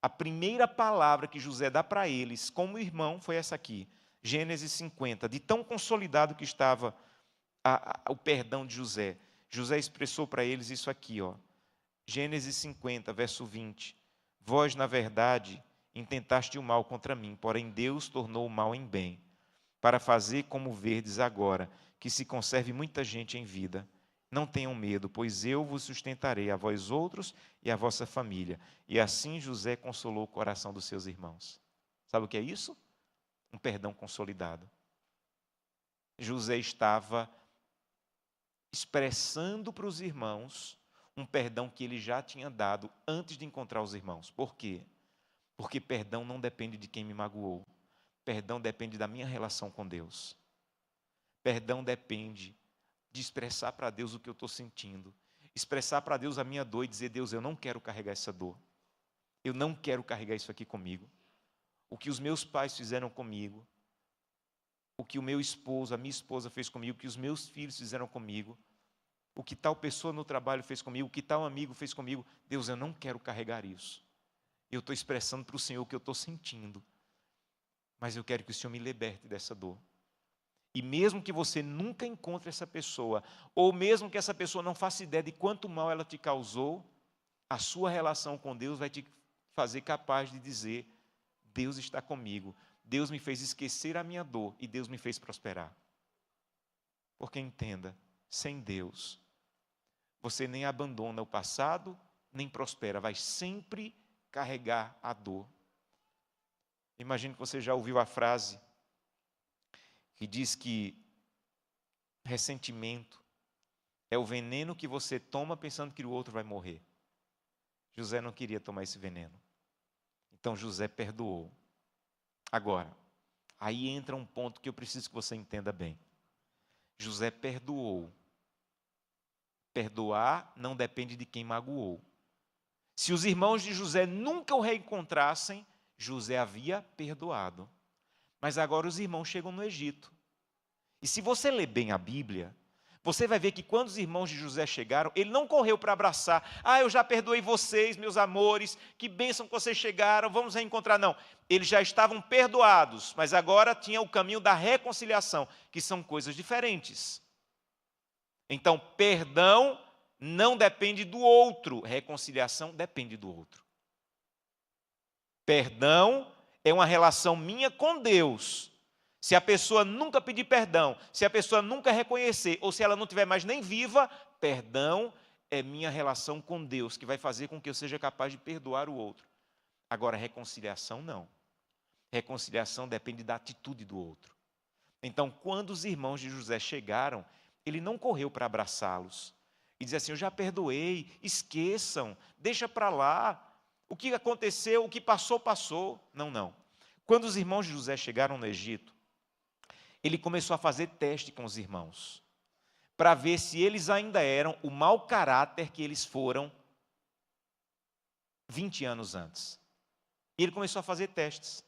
A primeira palavra que José dá para eles, como irmão, foi essa aqui, Gênesis 50, de tão consolidado que estava o perdão de José. José expressou para eles isso aqui, ó, Gênesis 50, verso 20. Vós, na verdade, intentaste o mal contra mim, porém Deus tornou o mal em bem, para fazer como verdes agora, que se conserve muita gente em vida. Não tenham medo, pois eu vos sustentarei, a vós outros e a vossa família. E assim José consolou o coração dos seus irmãos. Sabe o que é isso? Um perdão consolidado. José estava expressando para os irmãos um perdão que ele já tinha dado antes de encontrar os irmãos. Por quê? Porque perdão não depende de quem me magoou. Perdão depende da minha relação com Deus. Perdão depende de expressar para Deus o que eu estou sentindo. Expressar para Deus a minha dor e dizer, Deus, eu não quero carregar essa dor. Eu não quero carregar isso aqui comigo. O que os meus pais fizeram comigo, o que o meu esposo, a minha esposa fez comigo, o que os meus filhos fizeram comigo, o que tal pessoa no trabalho fez comigo, o que tal amigo fez comigo. Deus, eu não quero carregar isso. Eu estou expressando para o Senhor o que eu estou sentindo. Mas eu quero que o Senhor me liberte dessa dor. E mesmo que você nunca encontre essa pessoa, ou mesmo que essa pessoa não faça ideia de quanto mal ela te causou, a sua relação com Deus vai te fazer capaz de dizer, Deus está comigo, Deus me fez esquecer a minha dor e Deus me fez prosperar. Porque entenda, sem Deus, você nem abandona o passado, nem prospera, vai sempre carregar a dor. Imagino que você já ouviu a frase que diz que ressentimento é o veneno que você toma pensando que o outro vai morrer. José não queria tomar esse veneno. Então José perdoou. Agora, aí entra um ponto que eu preciso que você entenda bem. José perdoou. Perdoar não depende de quem magoou. Se os irmãos de José nunca o reencontrassem, José havia perdoado. Mas agora os irmãos chegam no Egito. E se você ler bem a Bíblia, você vai ver que quando os irmãos de José chegaram, ele não correu para abraçar. Eu já perdoei vocês, meus amores, que bênção que vocês chegaram, vamos reencontrar. Não, eles já estavam perdoados, mas agora tinha o caminho da reconciliação, que são coisas diferentes. Então, perdão não depende do outro, reconciliação depende do outro. Perdão é uma relação minha com Deus. Se a pessoa nunca pedir perdão, se a pessoa nunca reconhecer, ou se ela não estiver mais nem viva, perdão é minha relação com Deus que vai fazer com que eu seja capaz de perdoar o outro. Agora, reconciliação não. Reconciliação depende da atitude do outro. Então, quando os irmãos de José chegaram, ele não correu para abraçá-los e dizer assim: eu já perdoei, esqueçam, deixa para lá. O que aconteceu, o que passou, passou. Não, não. Quando os irmãos de José chegaram no Egito, ele começou a fazer teste com os irmãos, para ver se eles ainda eram o mau caráter que eles foram 20 anos antes. E ele começou a fazer testes.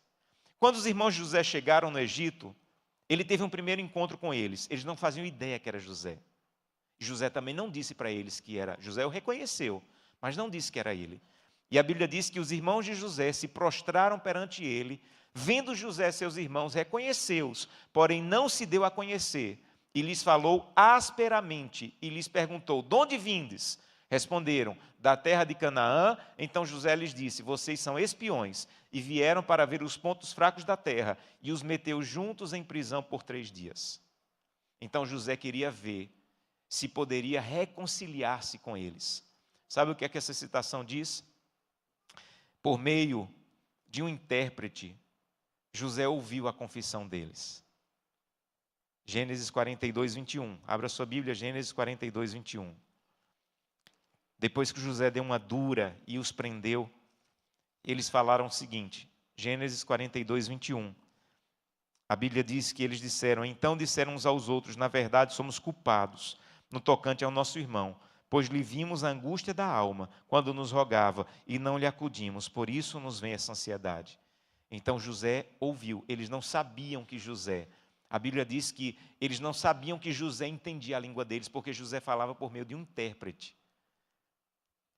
Quando os irmãos de José chegaram no Egito, ele teve um primeiro encontro com eles. Eles não faziam ideia que era José. José também não disse para eles que era. José o reconheceu, mas não disse que era ele. E a Bíblia diz que os irmãos de José se prostraram perante ele. Vendo José seus irmãos, reconheceu-os, porém não se deu a conhecer. E lhes falou asperamente e lhes perguntou: de onde vindes? Responderam: da terra de Canaã. Então José lhes disse: vocês são espiões e vieram para ver os pontos fracos da terra, e os meteu juntos em prisão por 3 dias. Então José queria ver se poderia reconciliar-se com eles. Sabe o que é que essa citação diz? Por meio de um intérprete, José ouviu a confissão deles. Gênesis 42, 21. Abra sua Bíblia, Gênesis 42, 21. Depois que José deu uma dura e os prendeu, eles falaram o seguinte, Gênesis 42, 21. A Bíblia diz que eles disseram: então disseram uns aos outros: na verdade somos culpados no tocante ao nosso irmão, pois lhe vimos a angústia da alma quando nos rogava e não lhe acudimos, por isso nos vem essa ansiedade. Então José ouviu. Eles não sabiam que José, a Bíblia diz que eles não sabiam que José entendia a língua deles, porque José falava por meio de um intérprete.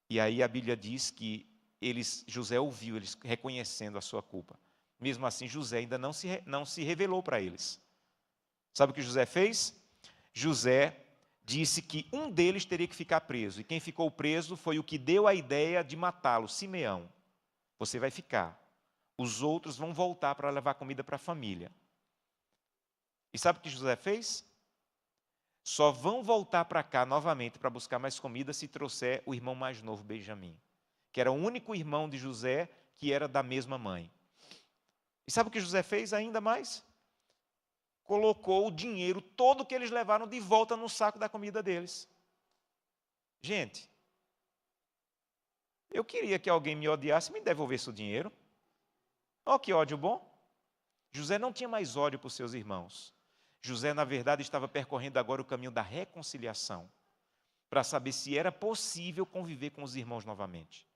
E aí a Bíblia diz que José ouviu eles reconhecendo a sua culpa. Mesmo assim, José ainda não se revelou para eles. Sabe o que José fez? José disse que um deles teria que ficar preso. E quem ficou preso foi o que deu a ideia de matá-lo, Simeão. Você vai ficar. Os outros vão voltar para levar comida para a família. E sabe o que José fez? Só vão voltar para cá novamente para buscar mais comida se trouxer o irmão mais novo, Benjamim, que era o único irmão de José que era da mesma mãe. E sabe o que José fez ainda mais? Colocou o dinheiro todo que eles levaram de volta no saco da comida deles. Gente, eu queria que alguém me odiasse e me devolvesse o dinheiro. Olha que ódio bom. José não tinha mais ódio por seus irmãos. José, na verdade, estava percorrendo agora o caminho da reconciliação, para saber se era possível conviver com os irmãos novamente.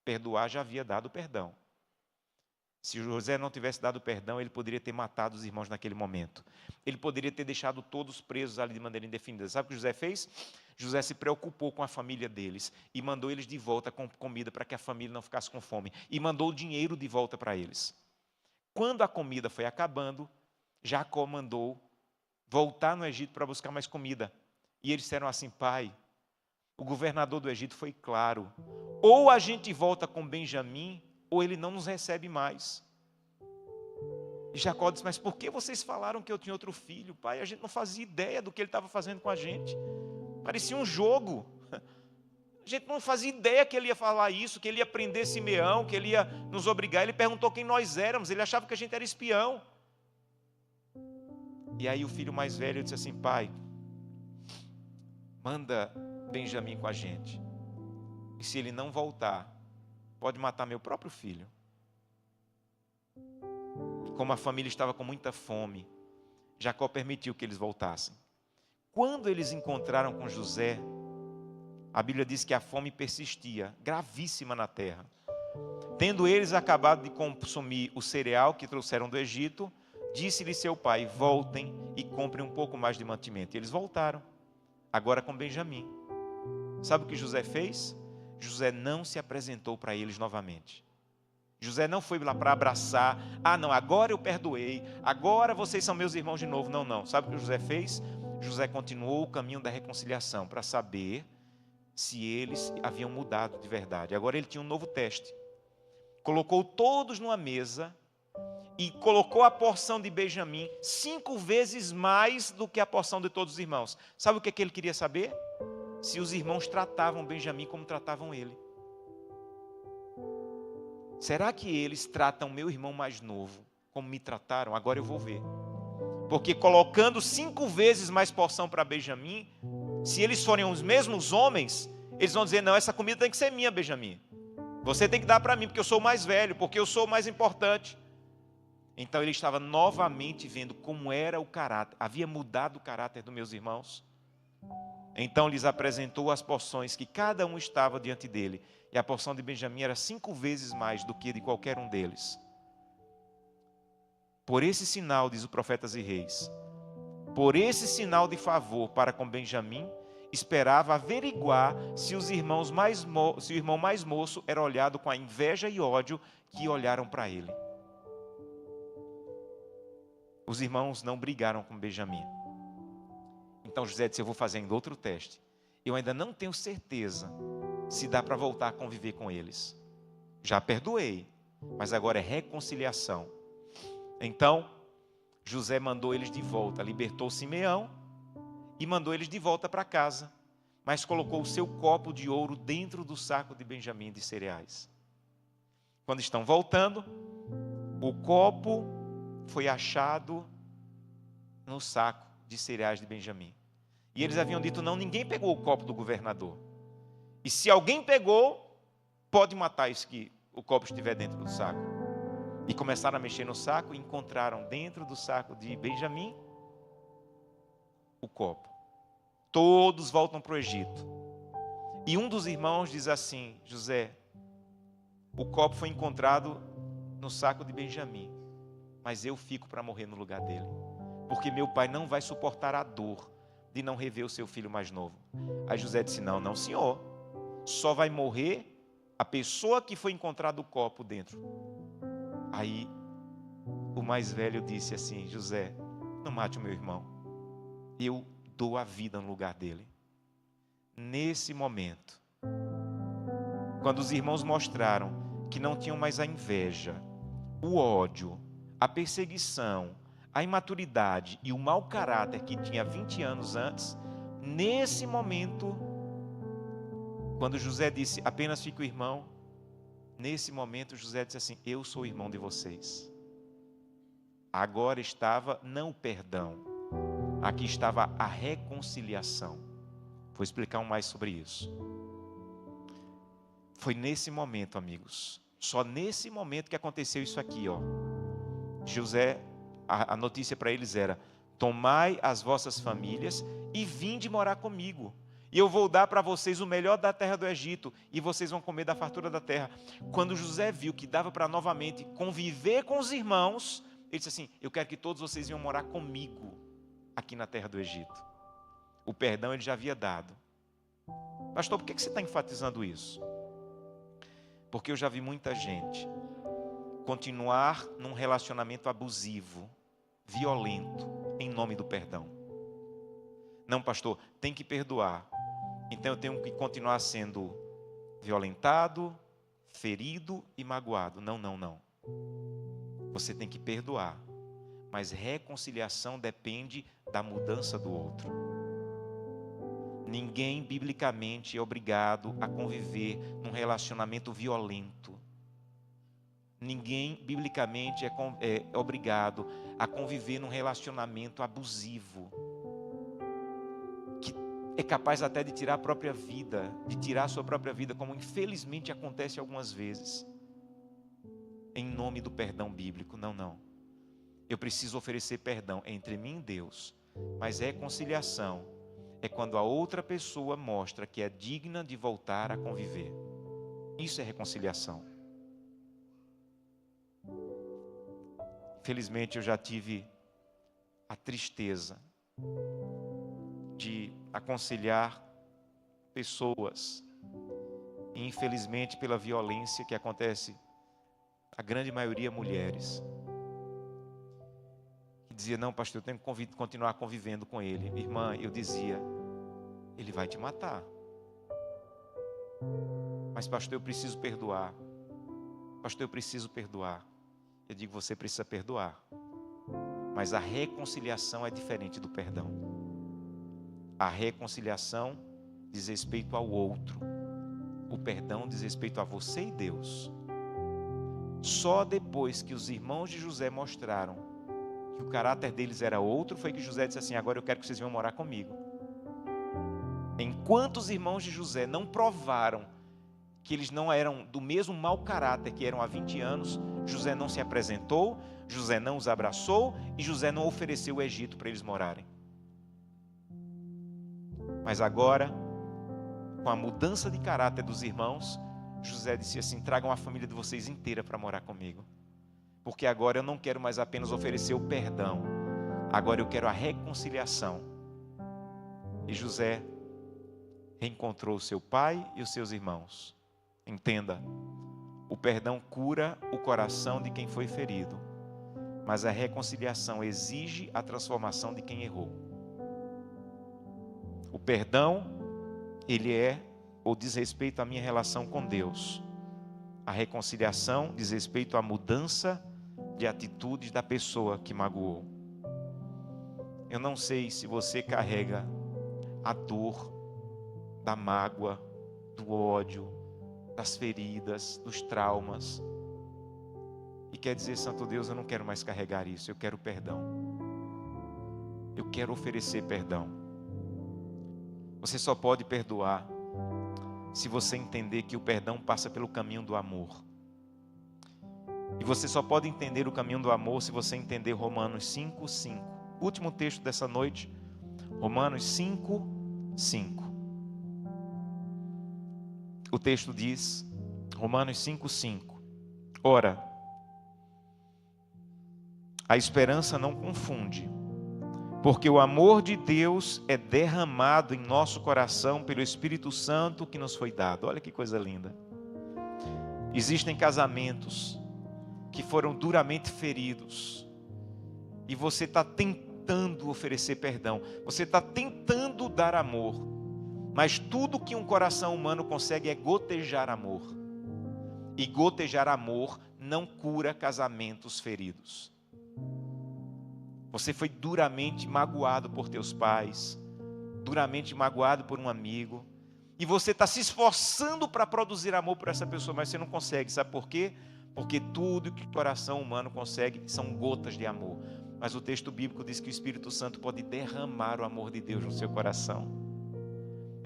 Perdoar já havia dado perdão. Se José não tivesse dado perdão, ele poderia ter matado os irmãos naquele momento. Ele poderia ter deixado todos presos ali de maneira indefinida. Sabe o que José fez? José se preocupou com a família deles e mandou eles de volta com comida para que a família não ficasse com fome. E mandou o dinheiro de volta para eles. Quando a comida foi acabando, Jacó mandou voltar no Egito para buscar mais comida. E eles disseram assim: pai, o governador do Egito foi claro, ou a gente volta com Benjamim, ou ele não nos recebe mais. E Jacó disse: mas por que vocês falaram que eu tinha outro filho? Pai, a gente não fazia ideia do que ele estava fazendo com a gente. Parecia um jogo. A gente não fazia ideia que ele ia falar isso, que ele ia prender Simeão, que ele ia nos obrigar. Ele perguntou quem nós éramos, ele achava que a gente era espião. E aí o filho mais velho disse assim: pai, manda Benjamim com a gente. E se ele não voltar, pode matar meu próprio filho. Como a família estava com muita fome, Jacó permitiu que eles voltassem. Quando eles encontraram com José, a Bíblia diz que a fome persistia, gravíssima na terra. Tendo eles acabado de consumir o cereal que trouxeram do Egito, disse-lhe seu pai: voltem e comprem um pouco mais de mantimento. E eles voltaram, agora com Benjamim. Sabe o que José fez? José não se apresentou para eles novamente. José não foi lá para abraçar: ah não, agora eu perdoei, agora vocês são meus irmãos de novo. Não, não. Sabe o que José fez? José continuou o caminho da reconciliação para saber se eles haviam mudado de verdade. Agora ele tinha um novo teste. Colocou todos numa mesa e colocou a porção de Benjamim 5 vezes mais do que a porção de todos os irmãos. Sabe o que ele queria saber? se os irmãos tratavam Benjamim como tratavam ele. Será que eles tratam meu irmão mais novo como me trataram? Agora eu vou ver. Porque colocando 5 vezes mais porção para Benjamim, se eles forem os mesmos homens, eles vão dizer, não, essa comida tem que ser minha, Benjamim. Você tem que dar para mim, porque eu sou o mais velho, porque eu sou o mais importante. Então ele estava novamente vendo como era o caráter, havia mudado o caráter dos meus irmãos. Então lhes apresentou as porções que cada um estava diante dele. E a porção de Benjamim era 5 vezes mais do que de qualquer um deles. Por esse sinal, diz o Profetas e Reis, por esse sinal de favor para com Benjamim, esperava averiguar se o irmão mais moço era olhado com a inveja e ódio que olharam para ele. Os irmãos não brigaram com Benjamim. Então José disse, eu vou fazer ainda outro teste. Eu ainda não tenho certeza se dá para voltar a conviver com eles. Já perdoei, mas agora é reconciliação. Então, José mandou eles de volta, libertou Simeão e mandou eles de volta para casa, mas colocou o seu copo de ouro dentro do saco de Benjamim de cereais. Quando estão voltando, o copo foi achado no saco de cereais de Benjamim. E eles haviam dito, não, ninguém pegou o copo do governador. E se alguém pegou, pode matar isso que o copo estiver dentro do saco. E começaram a mexer no saco e encontraram dentro do saco de Benjamim o copo. Todos voltam para o Egito. E um dos irmãos diz assim, José, o copo foi encontrado no saco de Benjamim, mas eu fico para morrer no lugar dele, porque meu pai não vai suportar a dor de não rever o seu filho mais novo. Aí José disse, não senhor, só vai morrer a pessoa que foi encontrado o copo dentro. Aí o mais velho disse assim, José, não mate o meu irmão, eu dou a vida no lugar dele. Nesse momento, quando os irmãos mostraram que não tinham mais a inveja, o ódio, a perseguição, a imaturidade e o mau caráter que tinha 20 anos antes, nesse momento, quando José disse, apenas fica o irmão, nesse momento José disse assim, eu sou o irmão de vocês. Agora estava não o perdão, aqui estava a reconciliação. Vou explicar mais sobre isso. Foi nesse momento, amigos, só nesse momento que aconteceu isso aqui, ó. José, a notícia para eles era, tomai as vossas famílias e vinde morar comigo. E eu vou dar para vocês o melhor da terra do Egito, e vocês vão comer da fartura da terra. Quando José viu que dava para novamente conviver com os irmãos, ele disse assim, eu quero que todos vocês venham morar comigo aqui na terra do Egito. O perdão ele já havia dado. Pastor, por que você está enfatizando isso? Porque eu já vi muita gente continuar num relacionamento abusivo, violento, em nome do perdão. Não, pastor, tem que perdoar. Então eu tenho que continuar sendo violentado, ferido e magoado. Não. Você tem que perdoar. Mas reconciliação depende da mudança do outro. Ninguém biblicamente é obrigado a conviver num relacionamento violento. Ninguém biblicamente é obrigado a conviver num relacionamento abusivo, que é capaz até de tirar a própria vida, de tirar a sua própria vida, como infelizmente acontece algumas vezes. Em nome do perdão bíblico, não. Eu preciso oferecer perdão entre mim e Deus, mas reconciliação é quando a outra pessoa mostra que é digna de voltar a conviver. Isso é reconciliação. Infelizmente eu já tive a tristeza de aconselhar pessoas, e infelizmente pela violência que acontece, a grande maioria mulheres, que dizia, não pastor, eu tenho que continuar convivendo com ele. Irmã, eu dizia, ele vai te matar. Mas pastor, eu preciso perdoar. Pastor, eu preciso perdoar. Eu digo, você precisa perdoar. Mas a reconciliação é diferente do perdão. A reconciliação diz respeito ao outro. O perdão diz respeito a você e Deus. Só depois que os irmãos de José mostraram que o caráter deles era outro, foi que José disse assim: agora eu quero que vocês venham morar comigo. Enquanto os irmãos de José não provaram que eles não eram do mesmo mau caráter que eram há 20 anos, José não se apresentou, José não os abraçou e José não ofereceu o Egito para eles morarem. Mas agora, com a mudança de caráter dos irmãos, José disse assim: tragam a família de vocês inteira para morar comigo, porque agora eu não quero mais apenas oferecer o perdão, agora eu quero a reconciliação. E José reencontrou seu pai e os seus irmãos. Entenda, o perdão cura o coração de quem foi ferido, mas a reconciliação exige a transformação de quem errou. O perdão, ele ou diz respeito à minha relação com Deus. A reconciliação diz respeito à mudança de atitudes da pessoa que magoou. Eu não sei se você carrega a dor da mágoa, do ódio, das feridas, dos traumas. E quer dizer: Santo Deus, eu não quero mais carregar isso, eu quero perdão. Eu quero oferecer perdão. Você só pode perdoar se você entender que o perdão passa pelo caminho do amor. E você só pode entender o caminho do amor se você entender Romanos 5:5. Último texto dessa noite, Romanos 5:5. O texto diz, Romanos 5:5. Ora, a esperança não confunde, porque o amor de Deus é derramado em nosso coração pelo Espírito Santo que nos foi dado. Olha que coisa linda. Existem casamentos que foram duramente feridos e você está tentando oferecer perdão, você está tentando dar amor, mas tudo que um coração humano consegue é gotejar amor, e gotejar amor não cura casamentos feridos. Você foi duramente magoado por teus pais, duramente magoado por um amigo, e você está se esforçando para produzir amor por essa pessoa, mas você não consegue. Sabe por quê? Porque tudo que o coração humano consegue são gotas de amor. Mas o texto bíblico diz que o Espírito Santo pode derramar o amor de Deus no seu coração.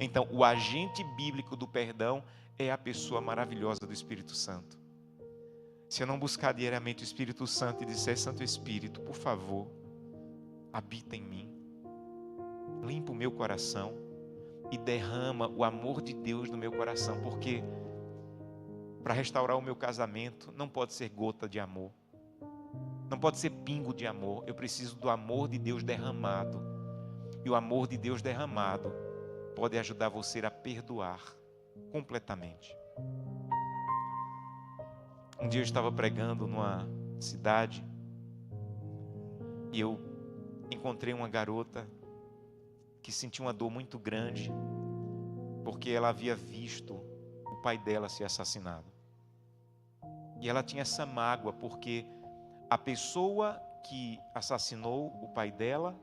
Então, o agente bíblico do perdão é a pessoa maravilhosa do Espírito Santo. Se eu não buscar diariamente o Espírito Santo e disser: Santo Espírito, por favor, habita em mim, limpa o meu coração e derrama o amor de Deus no meu coração, porque para restaurar o meu casamento não pode ser gota de amor, não pode ser pingo de amor. Eu preciso do amor de Deus derramado, e o amor de Deus derramado pode ajudar você a perdoar completamente. Um dia eu estava pregando numa cidade e eu encontrei uma garota que sentia uma dor muito grande porque ela havia visto o pai dela ser assassinado. E ela tinha essa mágoa porque a pessoa que assassinou o pai dela,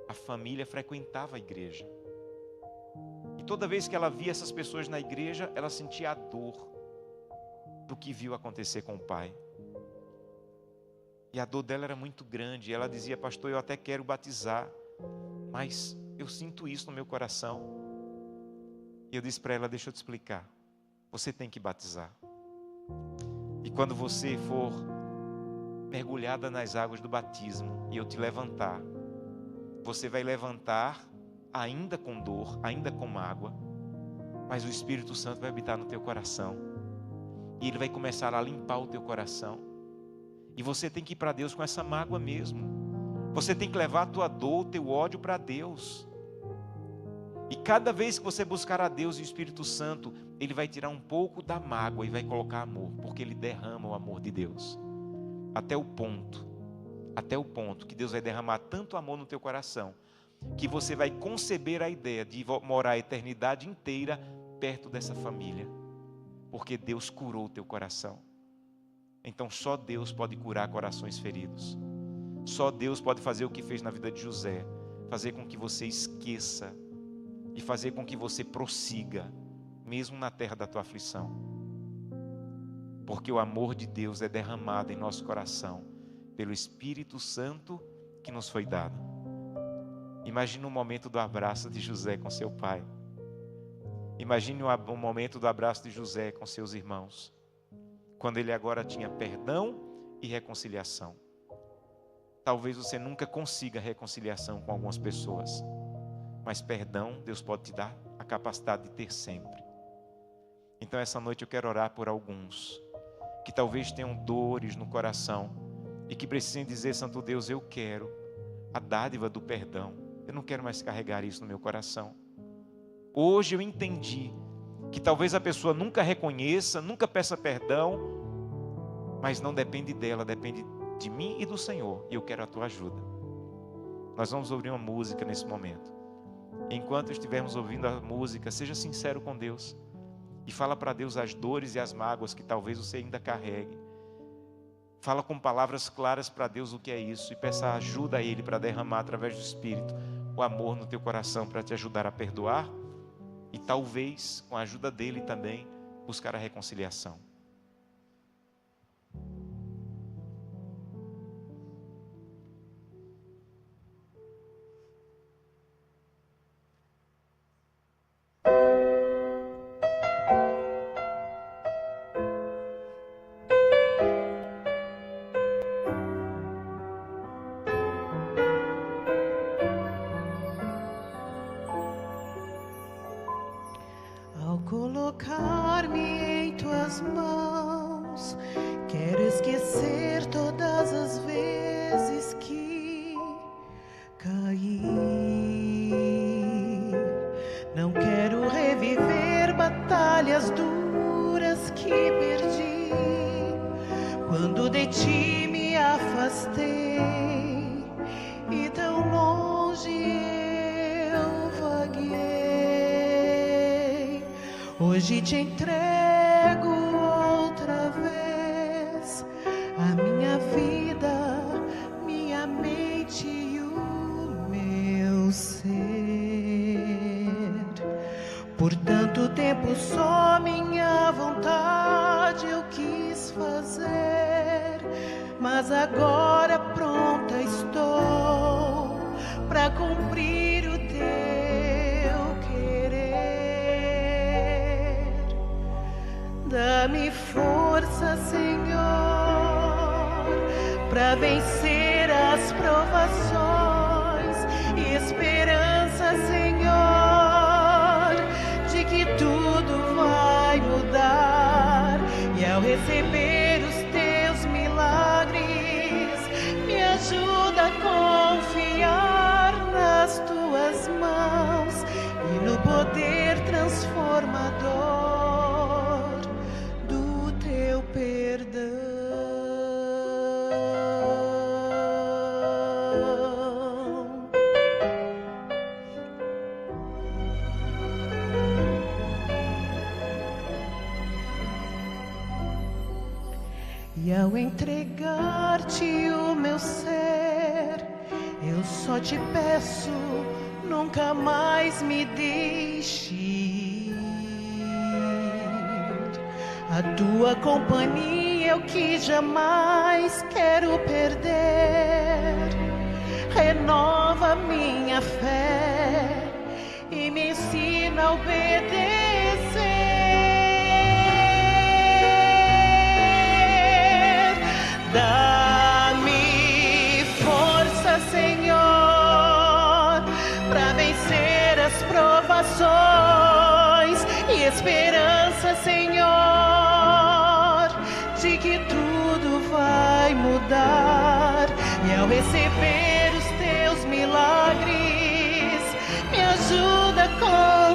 a família frequentava a igreja. E toda vez que ela via essas pessoas na igreja, ela sentia a dor do que viu acontecer com o pai. E a dor dela era muito grande. E ela dizia: pastor, eu até quero batizar, mas eu sinto isso no meu coração. E eu disse para ela: deixa eu te explicar. Você tem que batizar. E quando você for mergulhada nas águas do batismo e eu te levantar, você vai levantar ainda com dor, ainda com mágoa, mas o Espírito Santo vai habitar no teu coração e ele vai começar a limpar o teu coração. E você tem que ir para Deus com essa mágoa mesmo. Você tem que levar a tua dor, o teu ódio para Deus. E cada vez que você buscar a Deus e o Espírito Santo, ele vai tirar um pouco da mágoa e vai colocar amor, porque ele derrama o amor de Deus até o ponto que Deus vai derramar tanto amor no teu coração que você vai conceber a ideia de morar a eternidade inteira perto dessa família, porque Deus curou o teu coração. Então só Deus pode curar corações feridos. Só Deus pode fazer o que fez na vida de José, fazer com que você esqueça e fazer com que você prossiga, mesmo na terra da tua aflição. Porque o amor de Deus é derramado em nosso coração pelo Espírito Santo que nos foi dado. Imagine o momento do abraço de José com seu pai. Imagine o momento do abraço de José com seus irmãos, quando ele agora tinha perdão e reconciliação. Talvez você nunca consiga reconciliação com algumas pessoas, mas perdão Deus pode te dar a capacidade de ter sempre. Então essa noite eu quero orar por alguns que talvez tenham dores no coração e que precisem dizer: Santo Deus, eu quero a dádiva do perdão, eu não quero mais carregar isso no meu coração. Hoje eu entendi que talvez a pessoa nunca reconheça, nunca peça perdão, mas não depende dela, depende de mim e do Senhor, e eu quero a tua ajuda. Nós vamos ouvir uma música nesse momento. Enquanto estivermos ouvindo a música, seja sincero com Deus e fala para Deus as dores e as mágoas que talvez você ainda carregue. Fala com palavras claras para Deus o que é isso e peça ajuda a Ele para derramar através do Espírito o amor no teu coração para te ajudar a perdoar e talvez, com a ajuda dEle também, buscar a reconciliação. Colocar-me em tuas mãos, quero esquecer todas as vezes que caí. Não quero reviver batalhas duras que perdi quando de ti me afastei e tão longe eu vaguei. Hoje te entrego outra vez a minha vida, minha mente e o meu ser. Por tanto tempo só minha vontade eu quis fazer, mas agora pronta estou para cumprir o teu querer. Dá-me força, Senhor, para vencer as provações e esperança, Senhor, de que tudo vai mudar. E ao receber os teus milagres, me ajuda a confiar nas tuas mãos e no poder transformador do teu perdão. E ao entregar-te o meu ser, eu só te peço, nunca mais me deixe ir. A tua companhia é o que jamais quero perder. Renova minha fé e me ensina a obedecer. Dá-me força, Senhor, para vencer as provações e esperança, Senhor, de que tudo vai mudar. E ao receber os teus milagres, me ajuda a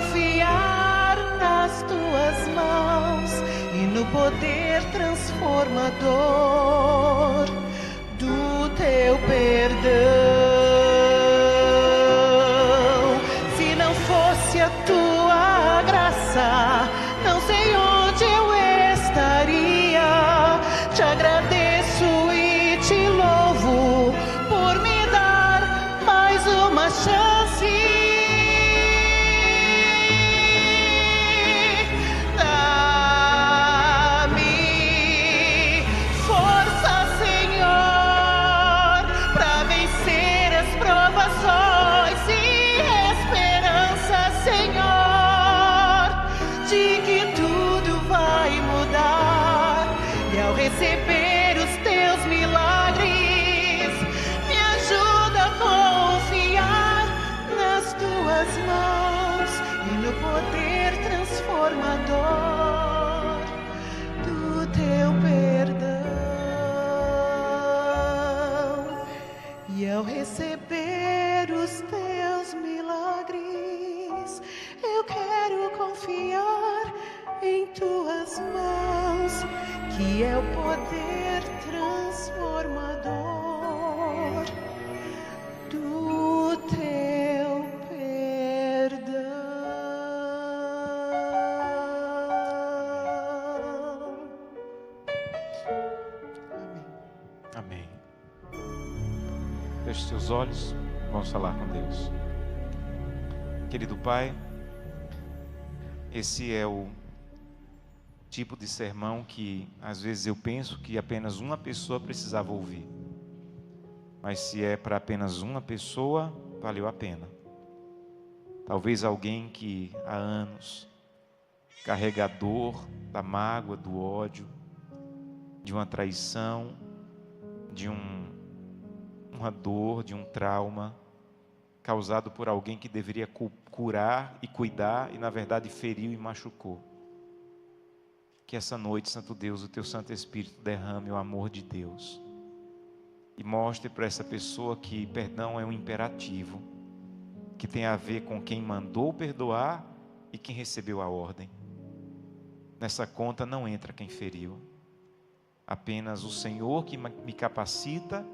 confiar nas tuas mãos e no poder transformador do teu perdão. Se não fosse a tua graça, não sei onde eu estaria. Te agradeço e te louvo por me dar mais uma chance. ao receber os teus milagres, eu quero confiar em tuas mãos, que é o poder transformador do teu perdão. Amém. Feche seus olhos, vamos falar com Deus. Querido Pai, esse é o tipo de sermão que às vezes eu penso que apenas uma pessoa precisava ouvir. Mas se é para apenas uma pessoa, valeu a pena. Talvez alguém que há anos carrega a dor da mágoa, do ódio, de uma traição, de uma dor, de um trauma causado por alguém que deveria curar e cuidar e na verdade feriu e machucou. Que essa noite, Santo Deus, o Teu Santo Espírito derrame o amor de Deus e mostre para essa pessoa que perdão é um imperativo, que tem a ver com quem mandou perdoar e quem recebeu a ordem. Nessa conta não entra quem feriu, apenas o Senhor que me capacita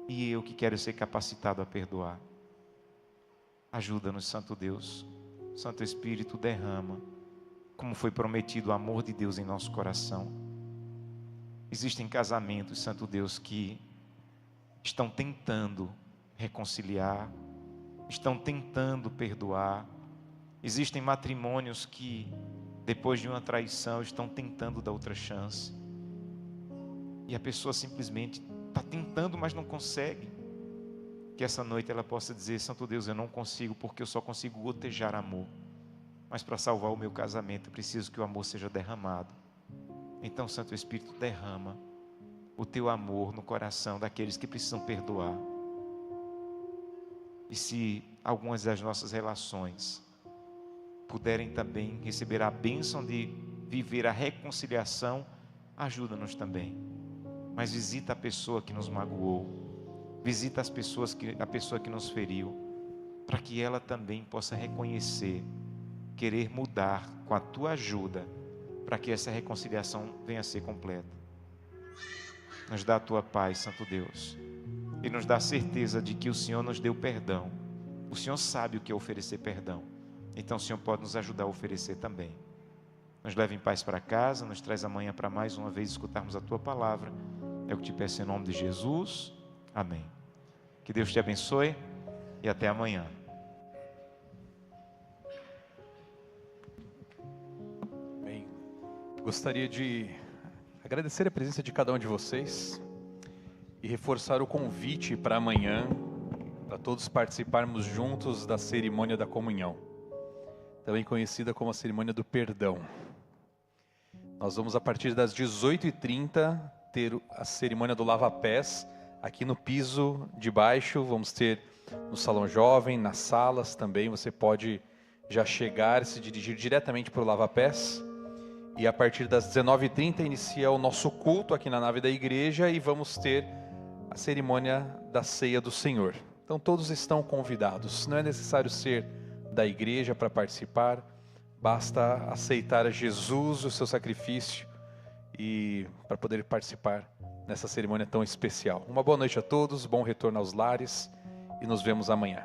e eu que quero ser capacitado a perdoar. Ajuda-nos, Santo Deus. Santo Espírito, derrama, como foi prometido, o amor de Deus em nosso coração. Existem casamentos, Santo Deus, que estão tentando reconciliar, estão tentando perdoar. Existem matrimônios que, depois de uma traição, estão tentando dar outra chance. E a pessoa simplesmente está tentando, mas não consegue. Que essa noite ela possa dizer: Santo Deus, eu não consigo, porque eu só consigo gotejar amor. Mas para salvar o meu casamento, eu preciso que o amor seja derramado. Então, Santo Espírito, derrama o Teu amor no coração daqueles que precisam perdoar. E se algumas das nossas relações puderem também receber a bênção de viver a reconciliação, ajuda-nos também. Mas visita a pessoa que nos magoou, visita a pessoa que nos feriu, para que ela também possa reconhecer, querer mudar com a Tua ajuda, para que essa reconciliação venha a ser completa. Nos dá a Tua paz, Santo Deus, e nos dá a certeza de que o Senhor nos deu perdão. O Senhor sabe o que é oferecer perdão, então o Senhor pode nos ajudar a oferecer também. Nos leva em paz para casa, nos traz amanhã para mais uma vez escutarmos a Tua palavra. É o que te peço em nome de Jesus. Amém. Que Deus te abençoe e até amanhã. Bem, gostaria de agradecer a presença de cada um de vocês e reforçar o convite para amanhã, para todos participarmos juntos da cerimônia da comunhão, também conhecida como a cerimônia do perdão. Nós vamos, a partir das 18h30, ter a cerimônia do lava-pés aqui no piso de baixo. Vamos ter no salão jovem, nas salas também. Você pode já chegar, se dirigir diretamente para o lava-pés. E a partir das 19h30 inicia o nosso culto aqui na nave da igreja e vamos ter a cerimônia da ceia do Senhor. Então todos estão convidados. Não é necessário ser da igreja para participar. Basta aceitar a Jesus, o seu sacrifício, e para poder participar nessa cerimônia tão especial. Uma boa noite a todos, bom retorno aos lares e nos vemos amanhã.